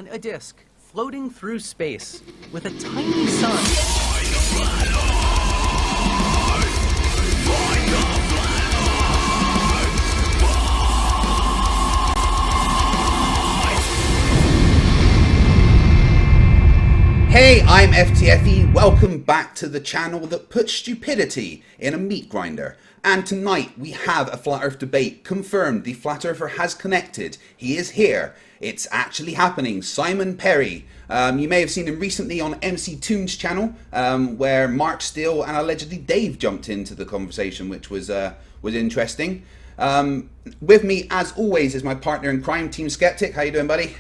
on a disk floating through space with a tiny sun. Hey, I'm FTFE. Welcome back to the channel that puts stupidity in a meat grinder. And tonight we have a Flat Earth debate. Confirmed, the Flat Earther has connected. He is here. It's actually happening. Simon Parry. You may have seen him recently on MC Toon's channel, where Mark Steele and allegedly Dave jumped into the conversation, which was interesting. With me, as always, is my partner in crime, Team Skeptic. How you doing, buddy?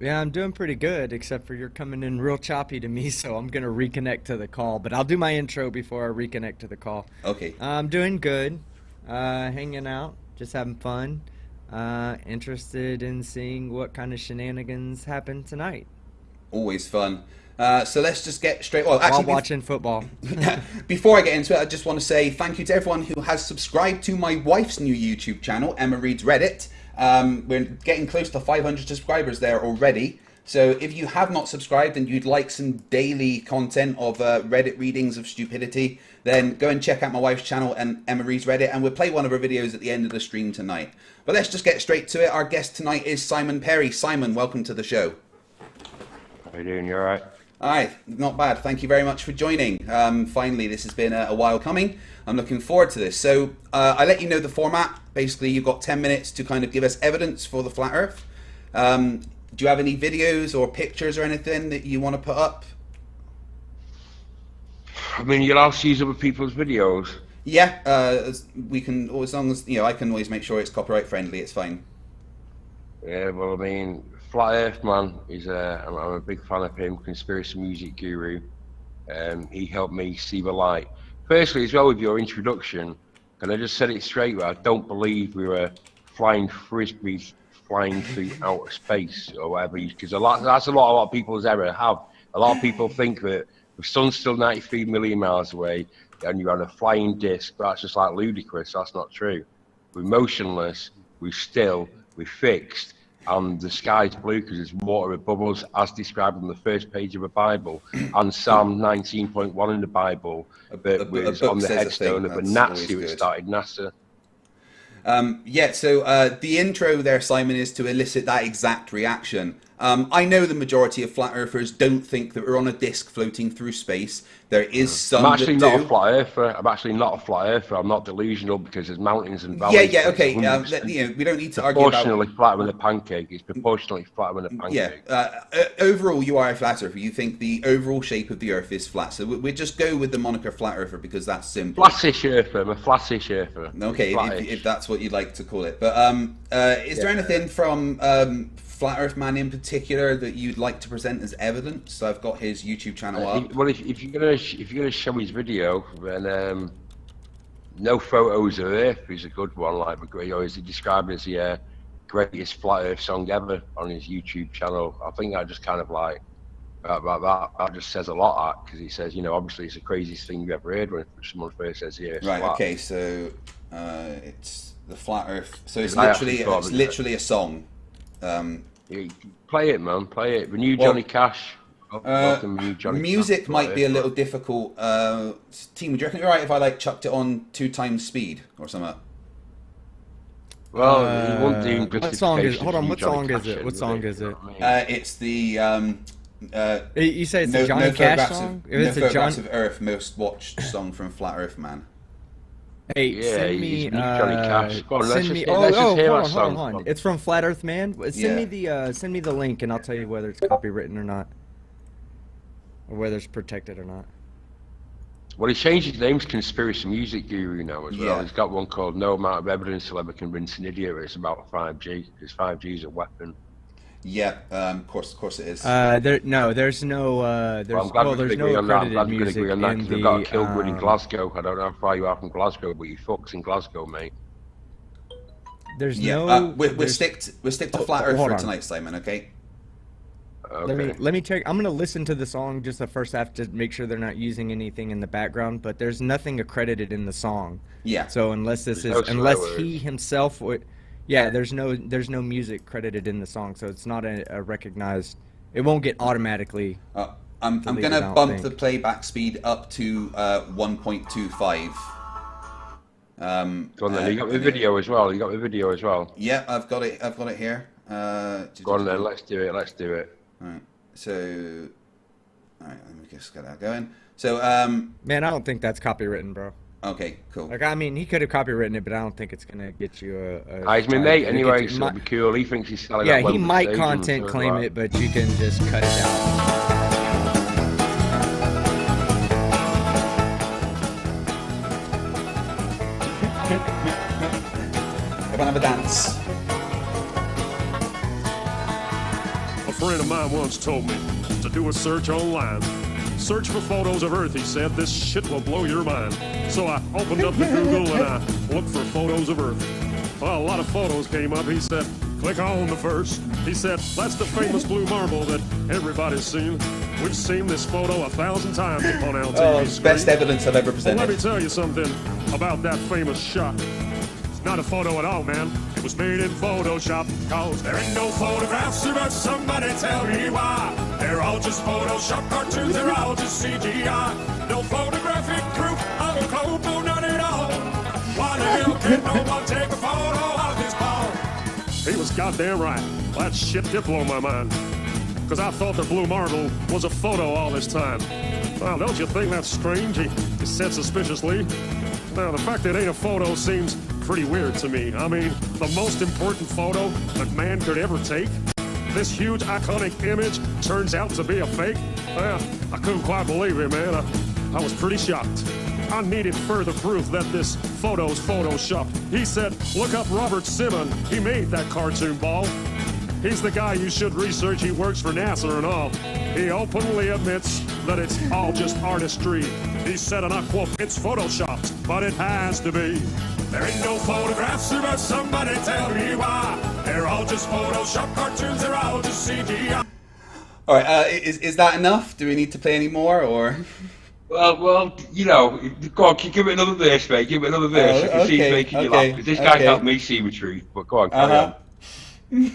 Yeah, I'm doing pretty good, except for you're coming in real choppy to me, so I'm going to reconnect to the call. But I'll do my intro before I reconnect to the call. Okay. I'm doing good, hanging out, just having fun, interested in seeing what kind of shenanigans happen tonight. Always fun. So let's just get straight... Well, actually, while watching football. Before I get into it, I just want to say thank you to everyone who has subscribed to my wife's new YouTube channel, Emma Reads Reddit. We're getting close to 500 subscribers there already. So if you have not subscribed and you'd like some daily content of Reddit readings of stupidity, then go and check out my wife's channel and Emma Reads Reddit, and we'll play one of her videos at the end of the stream tonight. But let's just get straight to it. Our guest tonight is Simon Parry. Simon, welcome to the show. How you doing? You all right? Hi, not bad. Thank you very much for joining. Finally, this has been a while coming. I'm looking forward to this. So I let you know the format. Basically, you've got 10 minutes to kind of give us evidence for the Flat Earth. Do you have any videos or pictures or anything that you want to put up? I mean, you'll also use other people's videos. Yeah, we can, as long as, I can always make sure it's copyright friendly. It's fine. Yeah, well, I mean, Flat Earth Man is I'm a big fan of him, conspiracy music guru. He helped me see the light. Firstly, as well, with your introduction, can I just set it straight? I don't believe we were flying frisbees flying through outer space or whatever, because that's a lot of people's error. A lot of people think that the sun's still 93 million miles away and you're on a flying disc. That's just like ludicrous. That's not true. We're motionless, we're still, we're fixed, and the sky's blue because there's water above us, as described on the first page of the Bible, and Psalm 19.1 in the Bible, that was on the headstone of a Nazi who started NASA. Yeah, so the intro there, Simon, is to elicit that exact reaction. I know the majority of flat earthers don't think that we're on a disc floating through space. There is some I'm actually that not do. a flat earther. I'm actually not a flat earther. I'm not delusional because there's mountains and valleys. Yeah, okay. We don't need to argue about... Proportionally flatter than a pancake. It's proportionally flatter than a pancake. Yeah. Overall, you are a flat earther. You think the overall shape of the Earth is flat. So we'll just go with the moniker flat earther because that's simple. Flattish earther. I'm a flattish earther. Okay, if that's what you'd like to call it. But is there anything from Flat Earth Man in particular that you'd like to present as evidence? So I've got his YouTube channel up. Well, if you're gonna show his video, then no photos of Earth is a good one. Like, is he described as the greatest flat Earth song ever on his YouTube channel? I think that just kind of like that just says a lot, because he says, obviously it's the craziest thing you ever heard when someone first says, yeah, it's right. flat. Okay, so it's the Flat Earth. So it's literally a song. Play it, man. Play it. The new Johnny Cash. Music might be a little difficult. Team, would you reckon it'd be right if I chucked it on 2 times speed or something? Well, he won't do what song is? Hold on. What song is it? What song is it? It's the. You say it's a Johnny Cash song? No Photographs of Earth, most watched song from Flat Earth Man. Hey, send me. Johnny Cash. Go on, send me. let's just hear that hold song. on. It's from Flat Earth Man. Send me the link, and I'll tell you whether it's copywritten or not, or whether it's protected or not. Well, he changed his name to Conspiracy Music Guru now as well. Yeah. He's got one called No Amount of Evidence Will Ever Convince an Idiot. It's about 5G, because 5G is a weapon. Yeah, of course it is. There's no accredited music in the. They've got a Kilwood in Glasgow. I don't know how far you are from Glasgow, but you fucks in Glasgow, mate. We'll stick to Flat Earth for tonight, Simon. Okay. Okay. Let me check. I'm gonna listen to the song just the first half to make sure they're not using anything in the background. But there's nothing accredited in the song. Yeah. So unless he himself would. Yeah, there's no music credited in the song, so it's not a recognized. It won't get automatically. I'm deleted, gonna I don't bump think. the playback speed up to 1.25. Go on then. You got the video as well. You got the video as well. Yeah, I've got it. I've got it here. Go on then. Let's do it. Let's do it. Alright, so... Alright, let me just get that going. So, Man, I don't think that's copywritten, bro. okay, cool. Like, I mean, he could have copywritten it, but I don't think it's gonna get you a He's my mate anyway, so it'll be cool. He thinks he's selling. Yeah, that he Wembley might Stadium content and claim stuff it, but you can just cut it out. Everyone have a dance. A friend of mine once told me to do a search online. Search for photos of Earth, he said. This shit will blow your mind. So I opened up the Google and I looked for photos of Earth. Well, a lot of photos came up. He said, click on the first. He said, that's the famous blue marble that everybody's seen. We've seen this photo 1,000 times upon our TV Oh, screen. best evidence I've ever Well, let me presented. tell you something about that famous shot. It's not a photo at all, man. It was made in Photoshop. Cause there ain't no photographs of us. Somebody tell me why. They're all just Photoshop cartoons. They're all just CGI. No photographic proof of a globe. No, none at all. Why the hell can't no one take a photo of this ball? He was goddamn right. That shit did blow my mind. Because I thought the blue marble was a photo all this time. Well, don't you think that's strange? He said suspiciously. Now, the fact that it ain't a photo seems pretty weird to me. I mean, the most important photo that man could ever take? This huge iconic image turns out to be a fake? Well, I couldn't quite believe it, man. I was pretty shocked. I needed further proof that this photo's photoshopped. He said, look up Robert Simon. He made that cartoon ball. He's the guy you should research. He works for NASA and all. He openly admits that it's all just artistry. He said, and I quote, it's photoshopped, but it has to be. There ain't no photographs of us. Somebody tell me why. They're all just Photoshop cartoons. They're all just CGI. Alright, is that enough? Do we need to play any more, or...? Well, you know, go on, give it another verse, mate. Give it another verse. I can see he's making you laugh. Because this guy can't me see the truth. But go on, carry on. No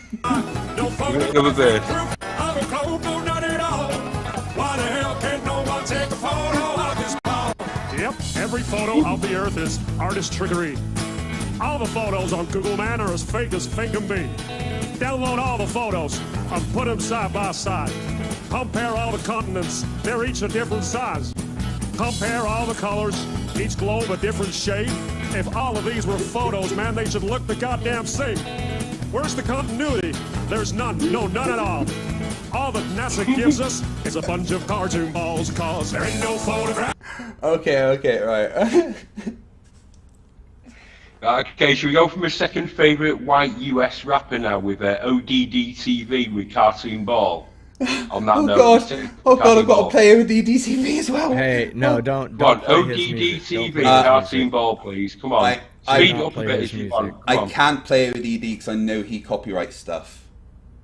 Another verse. of a globe, no, none at all. Why the hell can't no one take a photo of this ball? Yep, every photo of the Earth is artist trickery. All the photos on Google, man, are as fake can be. Download all the photos and put them side by side. Compare all the continents, they're each a different size. Compare all the colors, each globe a different shade. If all of these were photos, man, they should look the goddamn same. Where's the continuity? There's none, no, none at all. All that NASA gives us is a bunch of cartoon balls, cause there ain't no photograph. Okay, right. Okay, should we go from a second favourite white US rapper now with ODD TV with Cartoon Ball? On that Oh note, god, I've Cartoon got to Ball. play ODDCV as well. Hey, no, don't Come on, play his ODD music. Don't TV play with his Cartoon music. Ball, please. Come on, I speed don't up a play bit his if you music. want. Come I on. can't play ODD because I know he copyrights stuff.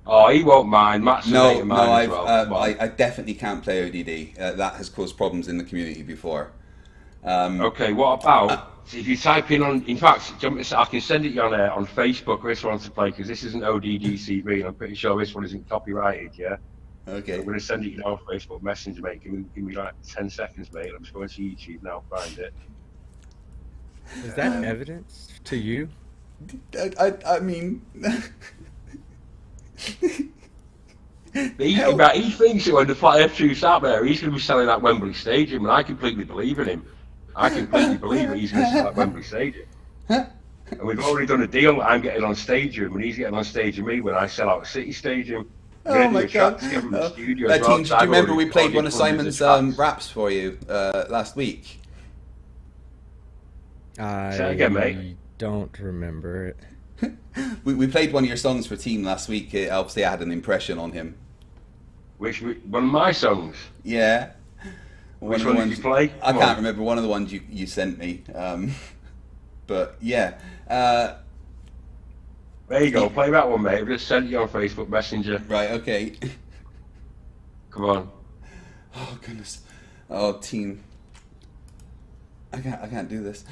Oh, he won't mind. Matt's a mate No, of no, mine as well. Come on. I definitely can't play ODD. That has caused problems in the community before. Okay, what about if you type in on? In fact, I can send it you on Facebook. This one's to play because this isn't ODDCV, and I'm pretty sure this one isn't copyrighted. Yeah. Okay. I'm gonna send it on Facebook Messenger, mate. Give me like 10 seconds, mate. I'm just going to YouTube now. Find it. Is that evidence to you? I mean. He thinks that when the Flat Earth truth's out there, he's going to be selling that Wembley Stadium, and I completely believe in him. I completely believe that he's going to sell that Wembley Stadium. And we've already done a deal. I'm getting on stage with him, and he's getting on stage with me when I sell out City Stadium. Oh my god. Team, do you remember we played one of Simon's raps for you last week? I Say again, mate. don't remember it. We played one of your songs for Team last week. Obviously, I had an impression on him. One of my songs? Yeah. Which one did you play? I can't remember. One of the ones you sent me. But yeah. There you go. Play that one, mate. I've just sent you on Facebook Messenger. Right. Okay. Come on. Oh goodness. Oh, Team. I can't do this.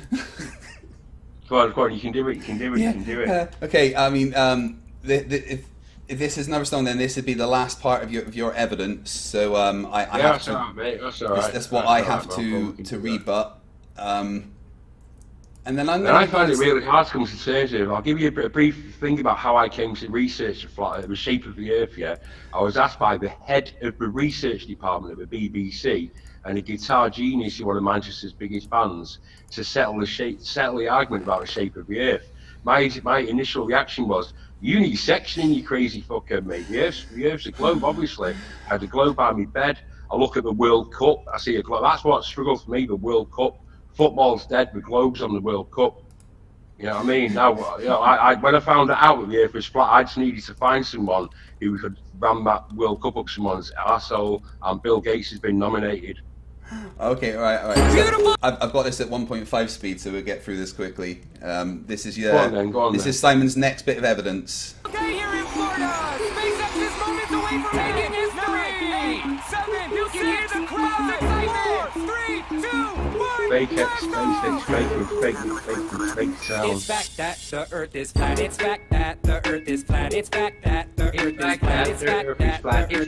Go on, you can do it, you can do it, you can do it. Okay, I mean, if this is another stone, then this would be the last part of your evidence. So I have That's to. alright, mate. That's alright. That's what I have to rebut. And then I'm. And I find it really hard to come to terms with. I'll give you a brief thing about how I came to research the shape of the Earth. Yeah, I was asked by the head of the research department at the BBC and a guitar genius in one of Manchester's biggest bands to settle the argument about the shape of the Earth. My initial reaction was, you need sectioning, you crazy fucker, mate. The Earth's a globe, obviously. I had a globe by my bed. I look at the World Cup. I see a globe. That's what struggled for me, the World Cup. Football's dead, the globe's on the World Cup. You know what I mean? Now, you know, when I found out that the Earth was flat, I just needed to find someone who could ram that World Cup up someone's arsehole, and Bill Gates has been nominated. Okay, all right. So I've got this at 1.5 speed, so we'll get through this quickly. This is Go on this then. is Simon's next bit of evidence. Okay, here in Florida, SpaceX is moments away from making history. 8, 7, you see the crowd's excitement. 3, 2, 1. Fake sound. It's fact that the Earth is flat. It's fact that the Earth is flat. It's fact that the Earth is flat. It's fact that the Earth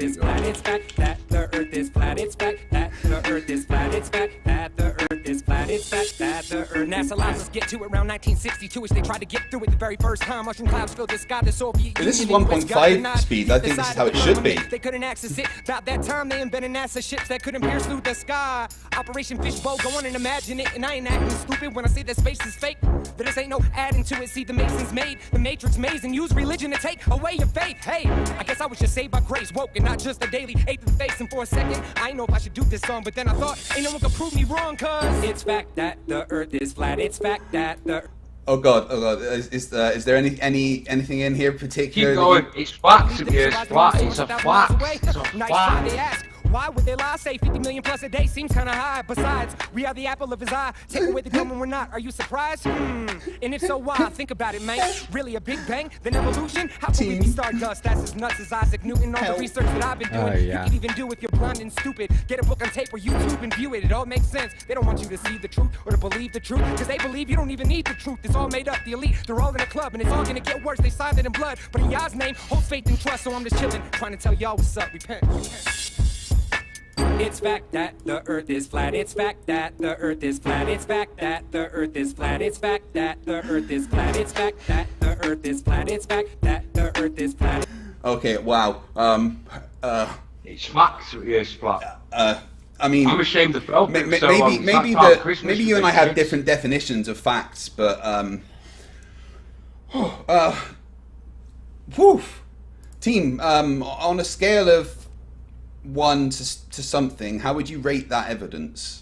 is flat. It's fact that the Earth is flat. It's fact that the Earth is flat. It's fact that the Earth is flat. It's fact that the Earth is flat. It's fact that the Earth. NASA allows us get to it around 1962, which they tried to get through it the very first time. Mushroom clouds filled the sky. The Soviet This is Union 1.5 speed. I think this is how it should be. They couldn't access it. About that time, they invented NASA ships that couldn't pierce through the sky. Operation Fishbowl, go on and imagine it. And I ain't acting stupid when I say that space is fake. That this ain't no adding to it. See, the Masons made the Matrix maze and use religion to take away your faith. Hey, I guess I was just saved by grace, woke and not just a daily eighth of the face. And for a second, I ain't know if I should do this song, but then I thought, ain't no one can prove me wrong, cause it's fact that the Earth is flat. It's fact that the Oh God! Is there anything in here particular? Keep going. It's flat. It's flat. It's a flat. It's a Nice try, they flat. ask. Why would they lie? Say 50 million plus a day seems kinda high. Besides, we are the apple of his eye. Take away the gum and we're not. Are you surprised? And if so, why? Think about it, man. Really a big bang? Then evolution? How could we be stardust? That's as nuts as Isaac Newton. All the research that I've been doing, you can even do if you're blind and stupid. Get a book on tape or YouTube and view it. It all makes sense. They don't want you to see the truth or to believe the truth, cause they believe you don't even need the truth. It's all made up. The elite, they're all in a club, and it's all gonna get worse. They signed it in blood, but in Yah's name, hold faith and trust. So I'm just chilling, trying to tell y'all what's up. Repent. It's fact that the Earth is flat. It's fact that the Earth is flat. It's fact that the Earth is flat. It's fact that the Earth is flat. It's fact that the Earth is flat. It's fact that the Earth is flat. Okay. Wow. It's flat. It's flat. I mean, I'm ashamed of felt it. So maybe you and I have different definitions of facts, but whew. Team, on a scale of 1 to something, how would you rate that evidence?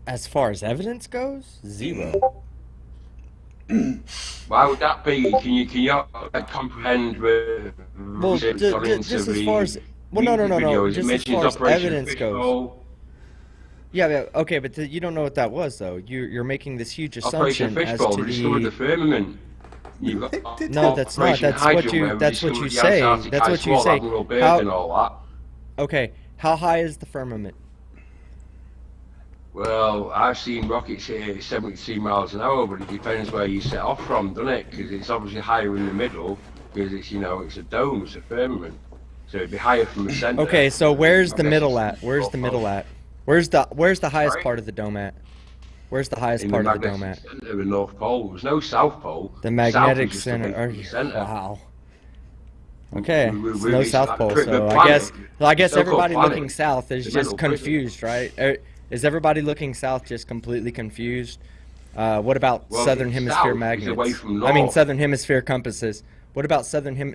As far as evidence goes, 0. Why would that be? Can you comprehend with Well, just as far as no. Just as far as evidence goes. Yeah, okay, but you don't know what that was, though. You're making this huge Operation assumption as Fishbowl, to destroyed the firmament. No, that's not. That's what you. That's what you say. That's what you say. Okay, how high is the firmament? Well, I've seen rockets hit 73 miles an hour, but it depends where you set off from, doesn't it? Because it's obviously higher in the middle, because it's it's a dome, it's a firmament, so it'd be higher from the center. Okay, so where's the middle at? Where's the middle at? Where's the highest part of the dome at? Where's the highest part of the dome at? In the North Pole. There's no South Pole. The magnetic South center. center. Wow. Okay, We- it's we- no we- South Pole, the so planet, I guess so-called everybody planet, looking south is the just mental prison. confused, right? Is everybody looking south just completely confused? What about Well, southern south hemisphere is magnets? away from I mean, north. southern hemisphere compasses. What about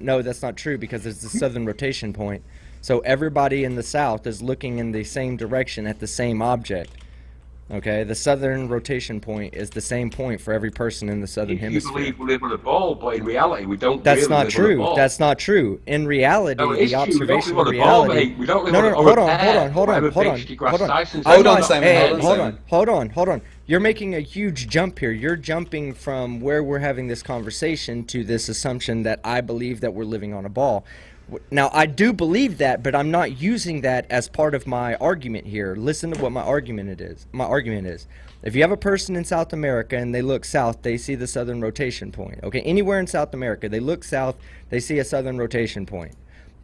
No, that's not true because there's the southern rotation point. So everybody in the south is looking in the same direction at the same object. Okay, the southern rotation point is the same point for every person in the southern You hemisphere. believe we live on a ball, but in reality we don't. That's really not live on a true. ball. That's not true. In reality, No, it is the true. We don't observation live of on a ball, reality. mate. We don't live No, on no, a hold hold on. Hold on. You're making a huge jump here. You're jumping from where we're having this conversation to this assumption that I believe that we're living on a ball. Now, I do believe that, but I'm not using that as part of my argument here. Listen to what my argument is. My argument is, if you have a person in South America and they look south, they see the southern rotation point. Okay, anywhere in South America, they look south, they see a southern rotation point.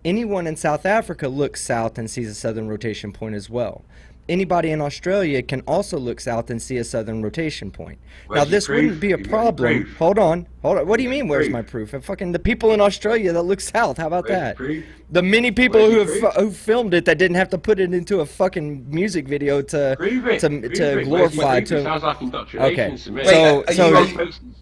Anyone in South Africa looks south and sees a southern rotation point as well. Anybody in Australia can also look south and see a southern rotation point. Now, this wouldn't be a problem. Hold on. What do you mean, where's my proof? Fucking the people in Australia that look south, how about that? The many people who filmed it that didn't have to put it into a fucking music video to glorify. Sounds like indoctrination to me.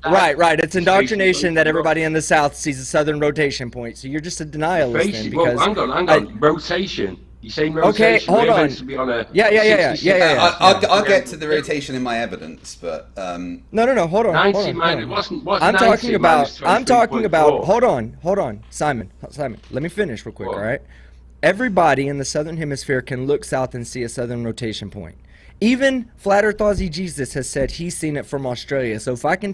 Right. It's indoctrination that everybody in the South sees a southern rotation point. So you're just a nihilist then, because hang on. Rotation. You're saying rotation. Okay, hold on. Yeah. I'll get to the rotation in my evidence, but No. Hold on. I'm talking about. Hold on, Simon. Let me finish real quick. All right. Everybody in the southern hemisphere can look south and see a southern rotation point. Even Flat Earth Aussie Jesus has said he's seen it from Australia. So if I can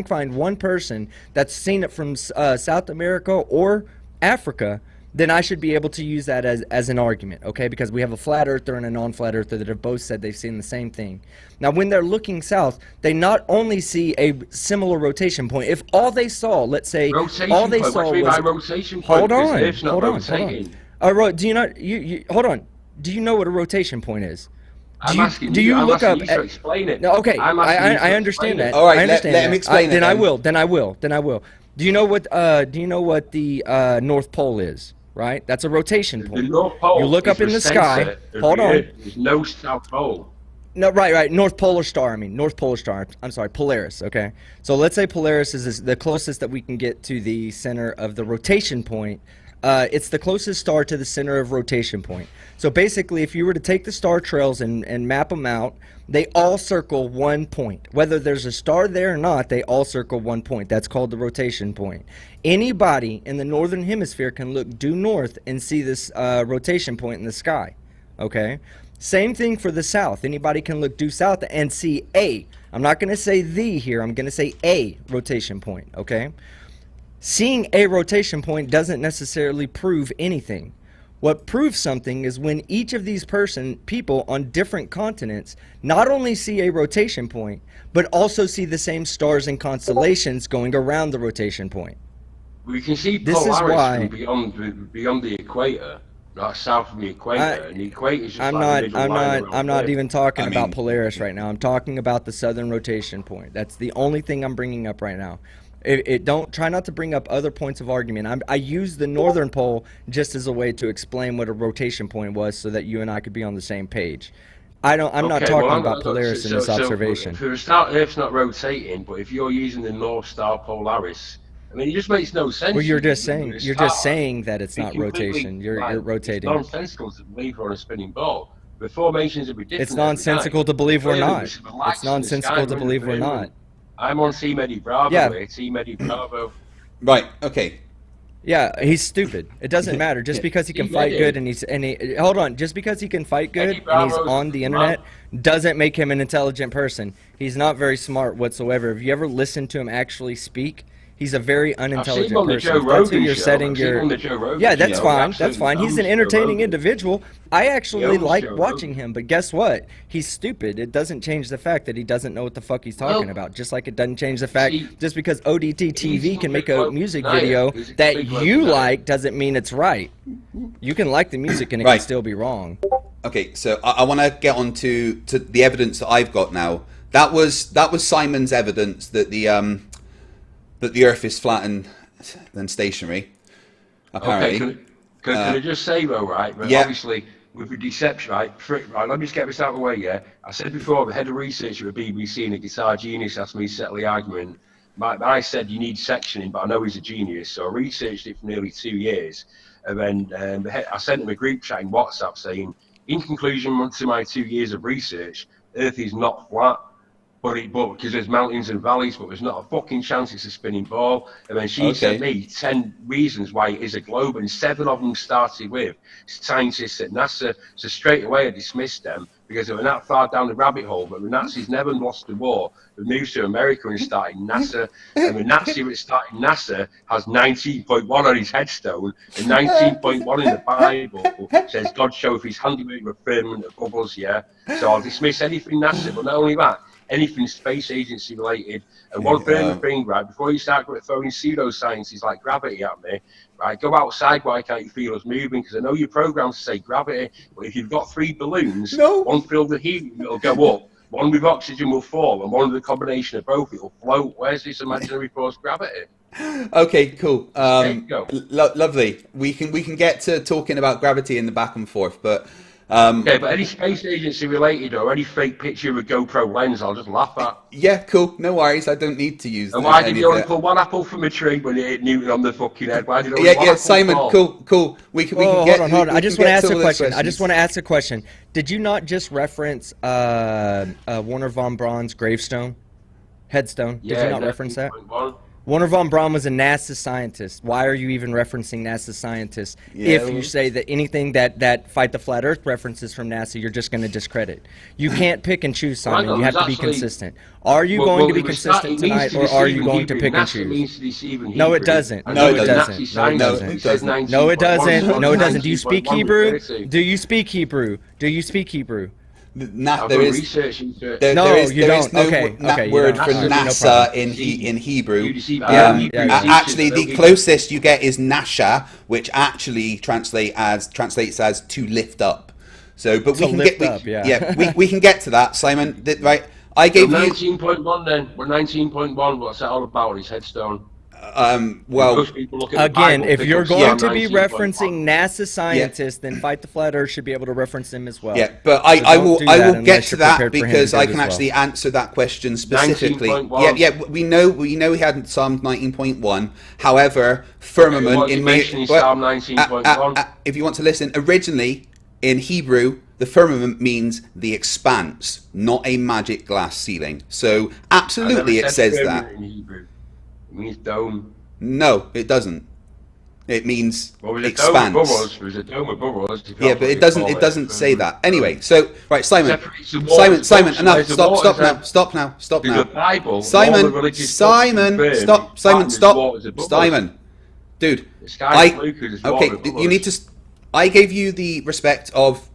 find one person that's seen it from South America or Africa, then I should be able to use that as an argument, okay? Because we have a flat earther and a non-flat earther that have both said they've seen the same thing. Now, when they're looking south, they not only see a similar rotation point. If all they saw, let's say, all they saw was rotation point. Hold on. Do you not? Hold on. Do you know what a rotation point is? Do you look up? Explain it. No, okay. I understand that. All right, I understand let him explain it. Then I will. Do you know what the North Pole is? Right, that's a rotation point. The North Pole. You look up in the sky. Hold on. There's no South Pole. No, right. North Polar Star. North Polar Star. I'm sorry, Polaris. Okay. So let's say Polaris is the closest that we can get to the center of the rotation point. It's the closest star to the center of rotation point. So basically, if you were to take the star trails and map them out, they all circle one point. Whether there's a star there or not, they all circle one point. That's called the rotation point. Anybody in the northern hemisphere can look due north and see this rotation point in the sky. Okay? Same thing for the south. Anybody can look due south and see a. I'm not going to say the here. I'm going to say a rotation point. Okay? Seeing a rotation point doesn't necessarily prove anything. What proves something is when each of these people on different continents not only see a rotation point, but also see the same stars and constellations going around the rotation point. We can see Polaris from beyond the equator, not south of the equator. And the equator is just I'm not even talking about Polaris right now. I'm talking about the southern rotation point. That's the only thing I'm bringing up right now. Don't try not to bring up other points of argument. I use the northern pole just as a way to explain what a rotation point was, so that you and I could be on the same page. I'm not talking about Polaris in this observation. For a start, Earth's not rotating, but if you're using the North Star Polaris, it just makes no sense. Well, you're just saying that it's not rotation. You're rotating. It's nonsensical to believe we're on a spinning ball. The formations would be different. It's nonsensical to believe we're not. It's nonsensical to believe we're not. I'm on C Medi Bravo. Yeah. C Medi Bravo. Right. Okay. Yeah, he's stupid. It doesn't matter. Just because he can fight good hold on. Just because he can fight good and he's on the internet doesn't make him an intelligent person. He's not very smart whatsoever. Have you ever listened to him actually speak? He's a very unintelligent person. That's who you're setting your. Yeah, that's fine. That's fine. He's an entertaining individual. I actually like watching him, but guess what? He's stupid. It doesn't change the fact that he doesn't know what the fuck he's talking about. Just like it doesn't change the fact just because ODT TV can make a music video that you like doesn't mean it's right. You can like the music and it can still be wrong. Okay, so I want to get on to the evidence that I've got now. That was Simon's evidence that the Earth is flat and stationary, apparently. Okay, can I just say though, right? But obviously, with the deception, right? Let me just get this out of the way, yeah? I said before, the head of research at the BBC and a guitar genius asked me to settle the argument. I said you need sectioning, but I know he's a genius, so I researched it for nearly 2 years. And then I sent him a group chat in WhatsApp saying, in conclusion to my 2 years of research, Earth is not flat. But because there's mountains and valleys, but there's not a fucking chance it's a spinning ball. And then she sent me 10 reasons why it is a globe, and 7 of them started with scientists at NASA. So straight away I dismissed them because they were that far down the rabbit hole. But the Nazis never lost the war. They moved to America and started NASA. And the Nazi that started NASA has 19.1 on his headstone, and 19.1 in the Bible says God showeth his handiwork with firmament above us. Yeah. So I'll dismiss anything NASA, but not only that, anything space agency related. And one further thing, right, before you start throwing pseudosciences like gravity at me, right, go outside, why can't you feel us moving? Because I know your programs say gravity, but if you've got 3 balloons, one filled with helium, it'll go up, one with oxygen will fall, and one with a combination of both, it'll float. Where's this imaginary force gravity? Okay, cool. Lovely. We can get to talking about gravity in the back and forth, but okay, but any space agency related or any fake picture of a GoPro lens, I'll just laugh at. Yeah, cool. No worries. I don't need to use. And why did you only pull one apple from a tree when it hit Newton on the fucking head? Why did Simon. Fall? Cool. We can get. Hold on. I just want to ask a question. I just want to ask a question. Did you not just reference Wernher von Braun's gravestone, headstone? Did you not reference that? Wernher von Braun was a NASA scientist. Why are you even referencing NASA scientists if you say that anything that Fight the Flat Earth references from NASA, you're just going to discredit? You can't pick and choose, Simon. You have to be consistent. Are you going to be consistent tonight, or are you going to pick and choose? No, it doesn't. No, it doesn't. No, it doesn't. No, it doesn't. Do you speak Hebrew? Do you speak Hebrew? Do you speak Hebrew? There is no word for NASA in Hebrew. Actually, the closest you get is Nasha, which actually translates as to lift up. So, but we can get to that, Simon. Right? I gave you 19.1. Then we're 19.1. What's that all about? His headstone. Well, again, if you're going to be referencing NASA scientists, then Fight the Flat Earth should be able to reference them as well. Yeah, but I will get to that because I can actually answer that question specifically. We know we had Psalm 19.1. However, firmament in Psalm 19.1. If you want to listen, originally in Hebrew, the firmament means the expanse, not a magic glass ceiling. So absolutely, it says that. In Hebrew. It means dome. No, it doesn't. It means expanse. There's a dome above us. Yeah, but it doesn't say that. Anyway, so right, Simon, enough. Stop now. Simon, dude. You need to. I gave you the respect of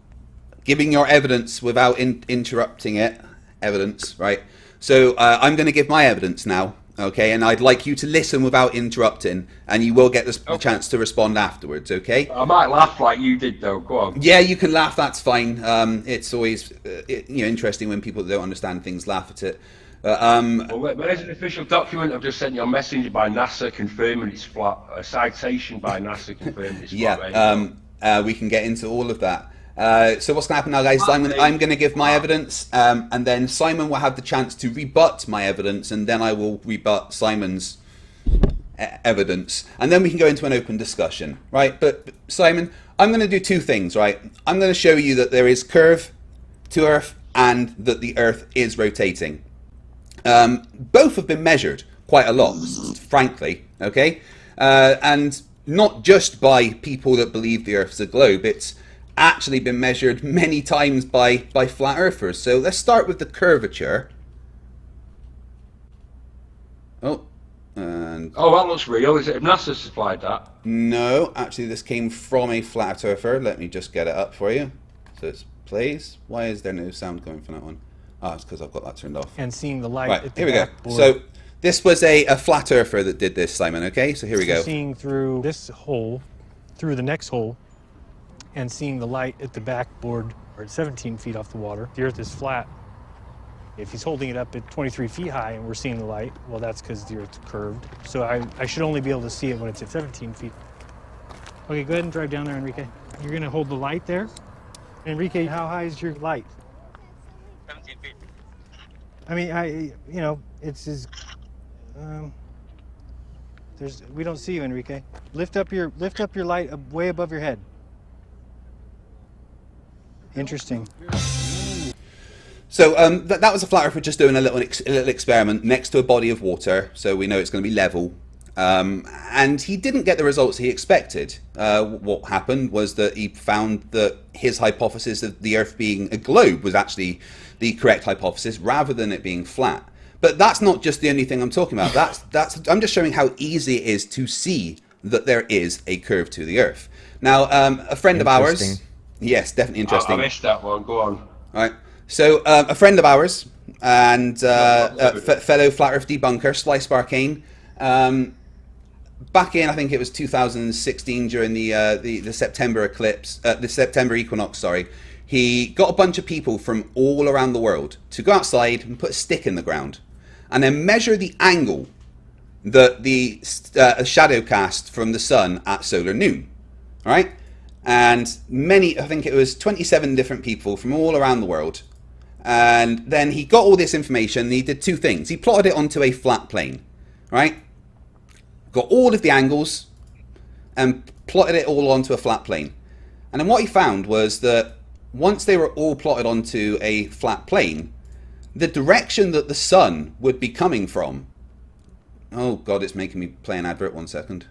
giving your evidence without interrupting it. Evidence, right? So I'm going to give my evidence now. Okay, and I'd like you to listen without interrupting, and you will get the chance to respond afterwards, okay? I might laugh like you did, though. Go on. Yeah, you can laugh, that's fine. It's always interesting when people that don't understand things laugh at it. Well, there's an official document I've just sent you a messenger by NASA confirming it's flat. A citation by NASA confirming it's flat. Yeah, we can get into all of that. So what's going to happen now, guys? I'm going to give my evidence, and then Simon will have the chance to rebut my evidence, and then I will rebut Simon's evidence, and then we can go into an open discussion, right? But Simon, I'm going to do 2 things, right? I'm going to show you that there is curve to Earth and that the Earth is rotating. Both have been measured quite a lot, frankly, okay? And not just by people that believe the Earth's a globe, it's actually been measured many times by flat earthers. So let's start with the curvature. That looks real. Is it NASA supplied that? No, actually this came from a flat earther. Let me just get it up for you. So it plays. Why is there no sound coming from that one? It's because I've got that turned off. And seeing the light. Right, here we go. So this was a flat earther that did this, Simon, okay? So here we go. Seeing through this hole, through the next hole, and seeing the light at the backboard, or at 17 feet off the water. The Earth is flat. If he's holding it up at 23 feet high and we're seeing the light, well, that's because the Earth's curved. So I should only be able to see it when it's at 17 feet. Okay, go ahead and drive down there, Enrique. You're going to hold the light there. Enrique, how high is your light? 17 feet. I mean, it's as... we don't see you, Enrique. Lift up your light way above your head. Interesting. So that was a flat earther just doing a little experiment next to a body of water, so we know it's going to be level. And he didn't get the results he expected. What happened was that he found that his hypothesis of the Earth being a globe was actually the correct hypothesis, rather than it being flat. But that's not just the only thing I'm talking about. I'm just showing how easy it is to see that there is a curve to the Earth. Now, a friend of ours... Yes, definitely interesting. I missed that one. Go on. All right. So, a friend of ours and fellow Flat Earth debunker, Slice Barcane, back in, I think it was 2016, during the September eclipse, the September equinox, sorry, he got a bunch of people from all around the world to go outside and put a stick in the ground and then measure the angle that the shadow cast from the sun at solar noon. All right? And many, I think it was 27 different people from all around the world. And then he got all this information and he did two things. He plotted it onto a flat plane, right? Got all of the angles and plotted it all onto a flat plane. And then what he found was that once they were all plotted onto a flat plane, the direction that the sun would be coming from... Oh God, it's making me play an advert. 1 second.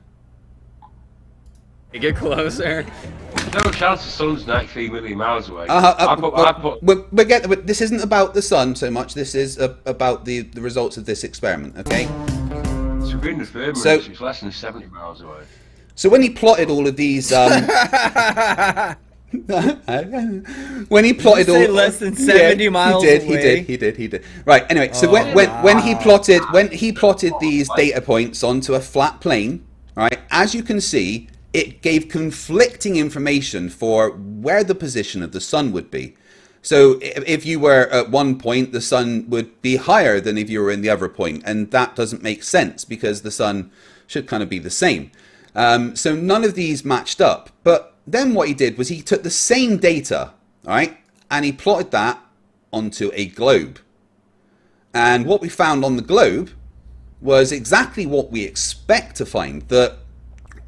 You get closer. There's no chance the sun's 93 million miles away. This isn't about the sun so much. This is about the results of this experiment, okay? So within the firmament, it's less than 70 miles away. So when he plotted all of these... when he plotted all... less than 70 miles away? He did. Right, anyway, so when he plotted these data points onto a flat plane, right, as you can see, it gave conflicting information for where the position of the sun would be. So if you were at one point, the sun would be higher than if you were in the other point, and that doesn't make sense because the sun should kind of be the same. So none of these matched up. But then what he did was he took the same data, all right, and he plotted that onto a globe. And what we found on the globe was exactly what we expect to find, that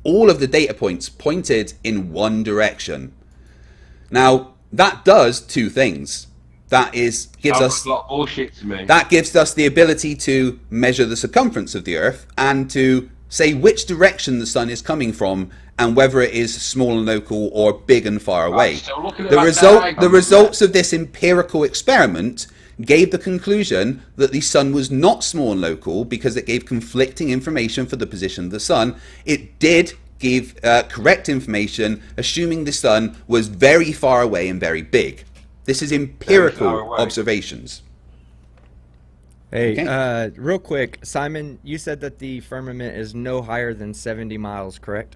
all of the data points pointed in one direction. Now, that does two things. That gives us the ability to measure the circumference of the Earth and to say which direction the sun is coming from and whether it is small and local or big and far away. So the results of this empirical experiment gave the conclusion that the sun was not small and local because it gave conflicting information for the position of the sun. It did give correct information, assuming the sun was very far away and very big. This is empirical observations. Hey, Okay. Real quick, Simon, you said that the firmament is no higher than 70 miles, correct?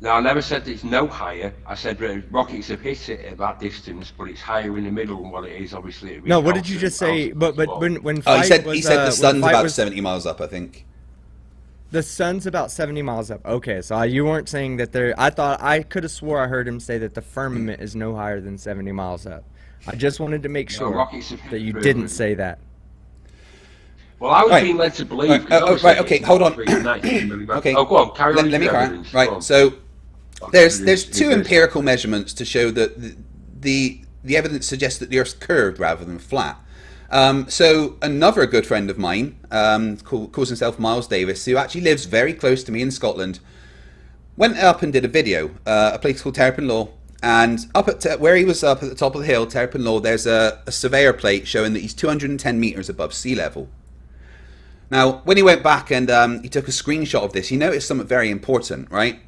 No, I never said it's no higher. I said rockets have hit it at that distance, but it's higher in the middle than what it is, obviously. No, what did you just say? But when He Fight said was, the sun's about was, 70 miles up, I think. The sun's about 70 miles up. Okay, so you weren't saying that there... I could have swore I heard him say that the firmament is no higher than 70 miles up. I just wanted to make sure that you didn't say that. Well, I was being led to believe... Right, okay, hold on. Okay. Oh, go on, carry on. Let me carry on. Right, so there's two empirical measurements to show that the evidence suggests that the Earth's curved rather than flat. So another good friend of mine, calls himself Miles Davis, who actually lives very close to me in Scotland, went up and did a video, a place called Terrapin Law, and up at where he was up at the top of the hill, Terrapin Law, there's a surveyor plate showing that he's 210 meters above sea level. Now, when he went back and he took a screenshot of this, he noticed something very important, right?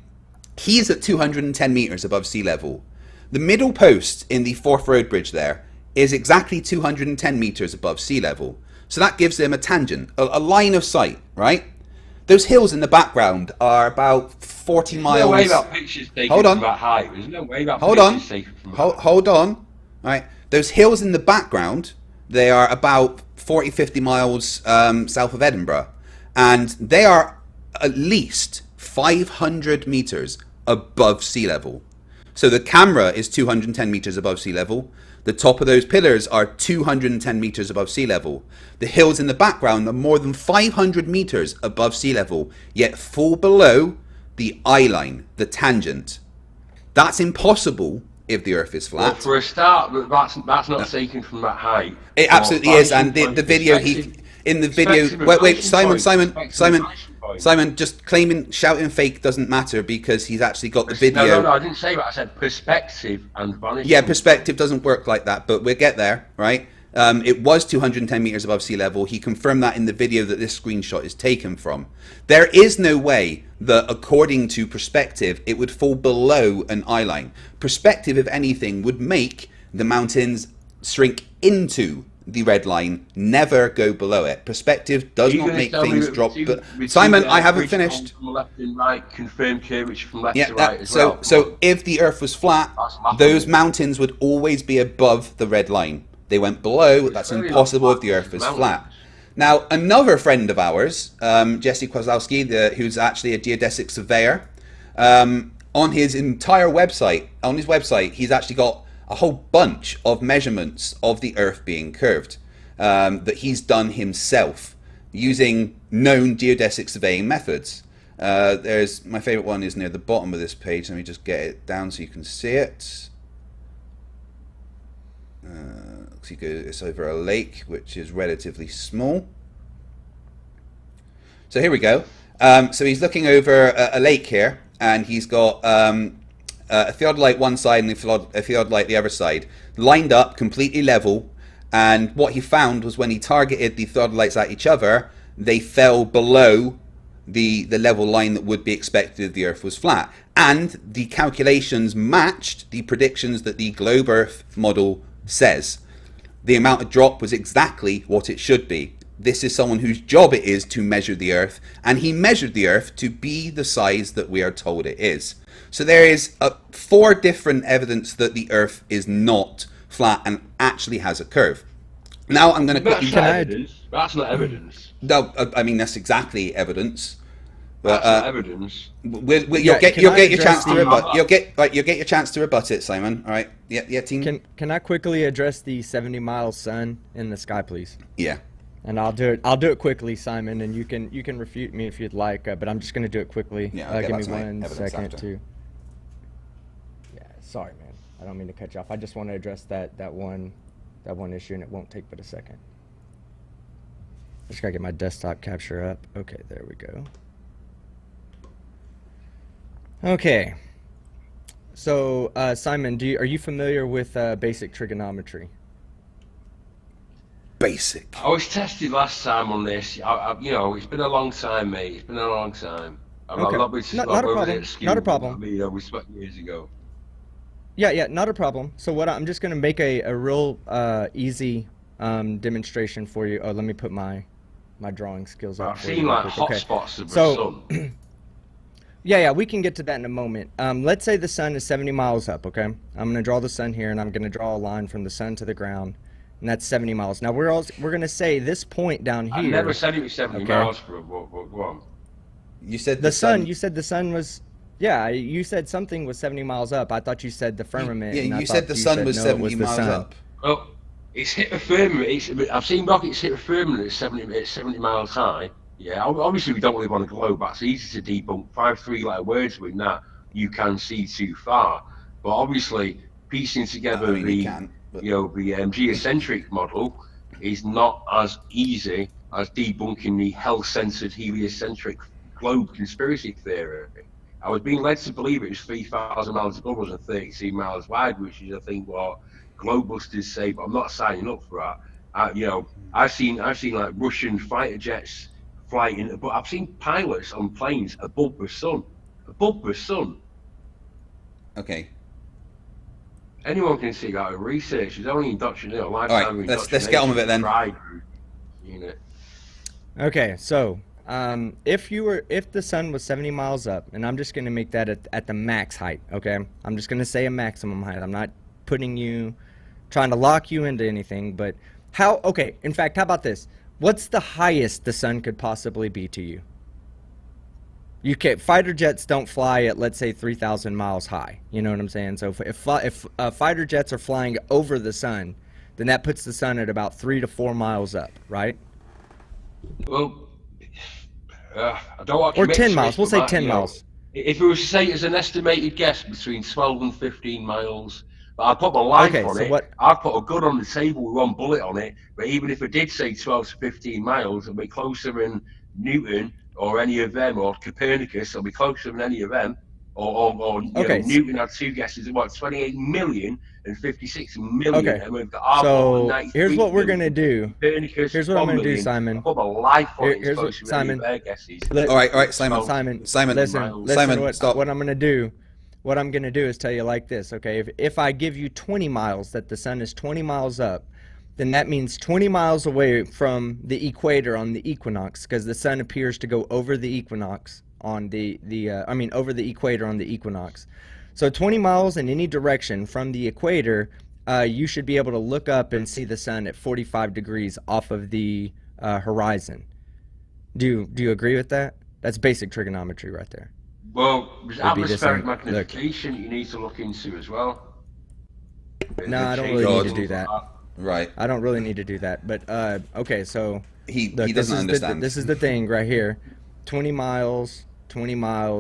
He's at 210 meters above sea level. The middle post in the Forth Road Bridge there is exactly 210 meters above sea level. So that gives them a tangent, a line of sight, right? Those hills in the background are about 40 miles... There's no way that picture's taken from that height. There's no way that picture's taken from that height. Hold on. Right. Those hills in the background, they are about 40, 50 miles south of Edinburgh. And they are at least 500 meters above sea level. So the camera is 210 meters above sea level. The top of those pillars are 210 meters above sea level. The hills in the background are more than 500 meters above sea level, yet fall below the eye line, the tangent. That's impossible if the Earth is flat. Well, for a start, that's not taken from that height. It absolutely is, and the video he... in the video. Wait, Simon, just claiming shouting fake doesn't matter because he's actually got the video. No, I didn't say that. I said perspective and vanishing. Yeah, perspective doesn't work like that, but we'll get there, right? It was 210 meters above sea level. He confirmed that in the video that this screenshot is taken from. There is no way that, according to perspective, it would fall below an eye line. Perspective, if anything, would make the mountains shrink into the red line, never go below it. Perspective does not make things drop. But Simon, I haven't finished. From left and right, confirmed curvature from left to right as well. So if the Earth was flat, those mountains would always be above the red line. They went below. That's impossible if the Earth is flat. Now, another friend of ours, Jesse Kozlowski, who's actually a geodesic surveyor, on his entire website, he's actually got a whole bunch of measurements of the Earth being curved that he's done himself using known geodesic surveying methods. There's my favorite one is near the bottom of this page. Let me just get it down so you can see it. It's over a lake, which is relatively small. So here we go. So he's looking over a lake here, and he's got a theodolite one side and a theodolite the other side, lined up completely level. And what he found was when he targeted the theodolites at each other, they fell below the level line that would be expected if the Earth was flat. And the calculations matched the predictions that the globe Earth model says. The amount of drop was exactly what it should be. This is someone whose job it is to measure the Earth, and he measured the Earth to be the size that we are told it is. So there is 4 different evidence that the Earth is not flat and actually has a curve. Now I'm going to quickly... That's not evidence. No, I mean that's exactly evidence. That's not evidence. You'll get your chance to rebut. You'll get your chance to rebut it, Simon. All right. Yeah, team. Can I quickly address the 70-mile sun in the sky, please? Yeah. And I'll do it quickly, Simon, and you can refute me if you'd like, but I'm just going to do it quickly. Yeah, give me 1 second to. Yeah, sorry, man. I don't mean to cut you off. I just want to address that one issue, and it won't take but a second. I just gotta get my desktop capture up. Okay, there we go. Okay. So, Simon, are you familiar with basic trigonometry? Basic. I was tested last time on this. It's been a long time, mate. It's been a long time. Okay. Not a problem. We spoke years ago. Yeah, not a problem. So I'm just gonna make a real easy demonstration for you. Oh, let me put my drawing skills up. I've seen like hotspots of the sun. Yeah, we can get to that in a moment. Let's say the sun is 70 miles up, okay? I'm going to draw the sun here, and I'm going to draw a line from the sun to the ground, and that's 70 miles. Now, we're going to say this point down here... I never said it was 70 miles for go on. You said the sun. You said the sun was... Yeah, you said something was 70 miles up. I thought you said the firmament. Yeah, you said the sun was 70 miles up. Well, it's hit the firmament. I've seen rockets hit the firmament at 70 miles high. Yeah, obviously we don't live on a globe. That's easy to debunk. 5 3-letter words with that you can see too far. But obviously, piecing together the geocentric model is not as easy as debunking the hell-centered heliocentric globe conspiracy theory. I was being led to believe it was 3,000 miles above us and 32 miles wide, which is, I think, what globebusters say. But I'm not signing up for that. I've seen like Russian fighter jets flying, but I've seen pilots on planes above the sun. Okay. Anyone can see that. Research is only indoctrinated. All right, let's get on with it then. Okay, so if the sun was 70 miles up, and I'm just going to make that at the max height, okay? I'm just going to say a maximum height. I'm not trying to lock you into anything, but in fact, how about this? What's the highest the sun could possibly be to you? Fighter jets don't fly at, let's say, 3,000 miles high. You know what I'm saying? So if fighter jets are flying over the sun, then that puts the sun at about 3 to 4 miles up, right? Well, I don't want to or 10 miles. We'll say 10 miles. If it was to say as an estimated guess between 12 and 15 miles, But I put my life Okay, on so it. what- I put a gun on the table with one bullet on it. But even if I did say 12 to 15 miles, it'll be closer than Newton or any of them, or Copernicus. It'll be closer than any of them. Or you Okay, know, Newton had two guesses of what, 28 million and 56 million. Okay, And we've got our so 93 here's what we're million. gonna do. Copernicus, Here's what I'm 1 gonna do, million. Simon. I put my life on it. It's Here's what, closer than any Simon. of their guesses. All right, Simon. Simon, listen, Simon, what, stop. what I'm gonna do. What I'm gonna do is tell you like this, okay? If I give you 20 miles, that the sun is 20 miles up, then that means 20 miles away from the equator on the equinox, because the sun appears to go over the equinox on over the equator on the equinox. So 20 miles in any direction from the equator, you should be able to look up and see the sun at 45 degrees off of the horizon. Do you agree with that? That's basic trigonometry right there. Well, there's atmospheric Look. magnification you need to look into as well. No, I don't really need to do that. Right. I don't really need to do that. But okay, so He look, doesn't understand. This is the thing right here. 20 miles,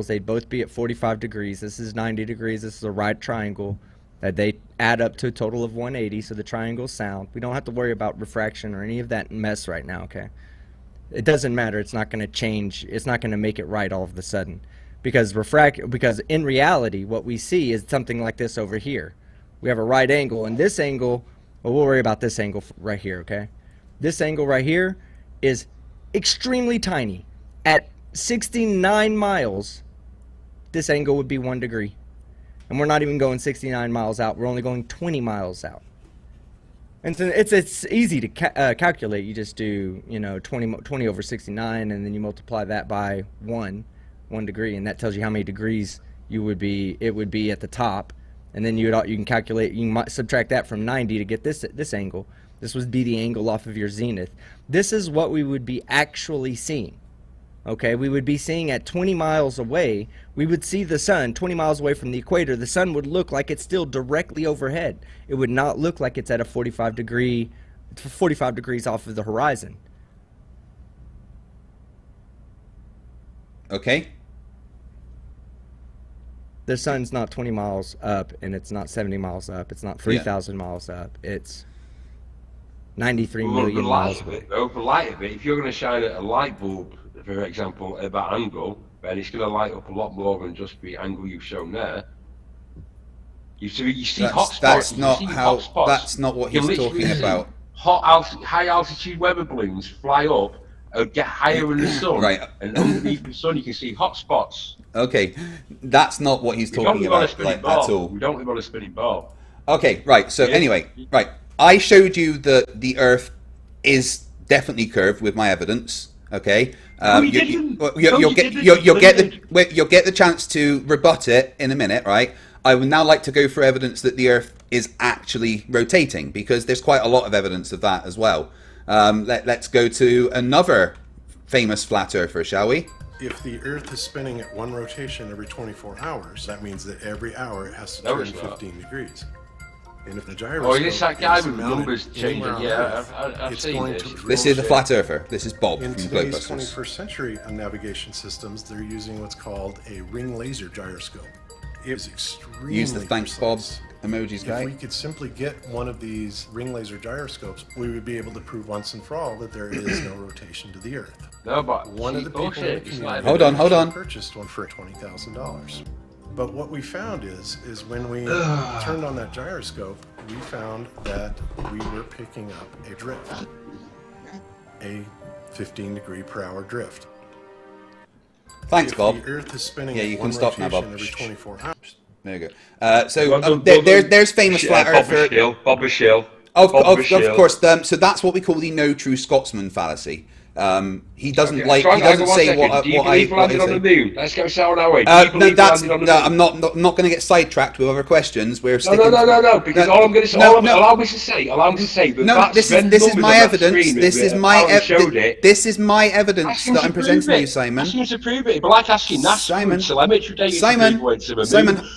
they'd both be at 45 degrees. This is 90 degrees. This is a right triangle. They add up to a total of 180, so the triangle's sound. We don't have to worry about refraction or any of that mess right now, okay? It doesn't matter. It's not going to change. It's not going to make it right all of a sudden. Because in reality, what we see is something like this over here. We have a right angle, and this angle, well, we'll worry about this angle right here, okay? This angle right here is extremely tiny. At 69 miles, this angle would be 1 degree. And we're not even going 69 miles out. We're only going 20 miles out. And so it's easy to calculate. You just do, 20 over 69, and then you multiply that by 1 degree, and that tells you how many degrees it would be at the top. And then you can calculate, you can subtract that from 90 to get this angle. This would be the angle off of your zenith. This is what we would be actually seeing. Okay, we would be seeing at 20 miles away, we would see the sun 20 miles away from the equator. The sun would look like it's still directly overhead. It would not look like it's at a 45 degrees off of the horizon. Okay. The sun's not 20 miles up, and it's not 70 miles up. It's not 3,000 miles up. It's 93 million miles away. Over light of it, if you're going to shine a light bulb, for example, at that angle, then it's going to light up a lot more than just the angle you've shown there. You see hot spots. That's not what he's talking about. High altitude weather balloons fly up and get higher in the sun, right? And underneath the sun, you can see hot spots. Okay, that's not what he's talking about at all. We don't live on a spinning ball. Okay, right. So anyway, right. I showed you that the Earth is definitely curved with my evidence. Okay. You'll get the chance to rebut it in a minute, right? I would now like to go for evidence that the Earth is actually rotating, because there's quite a lot of evidence of that as well. Let's go to another famous flat earther, shall we? If the Earth is spinning at one rotation every 24 hours, that means that every hour it has to turn 15 degrees. And if the gyroscope it's that guy with numbers changing. Yeah, I've seen this. This is a flat earther. This is Bob in from today's Globebusters. 21st century navigation systems, they're using what's called a ring laser gyroscope. It's extremely Use the thanks Bob precise. emojis, guy. If we could simply get one of these ring laser gyroscopes, we would be able to prove once and for all that there is no rotation to the Earth. No, but one of the people in the community hold on. purchased one for $20,000. But what we found is when we turned on that gyroscope, we found that we were picking up a drift, a 15 degree per hour drift. Thanks, Bob. The Earth is spinning you can stop now, Bob. every 24 hours. There you go. There's famous flat earther. Bob Shill. Of course. So that's what we call the no true Scotsman fallacy. He doesn't say what I landed on the moon. Let's go sound our way. I'm not going to get sidetracked with other questions. We're sticking. No. Because all I'm going to say, allow me to say that. No, this is my evidence. This is my evidence that I'm presenting to you, Simon. Ask him to prove it. But like asking NASA telemetry data. Simon,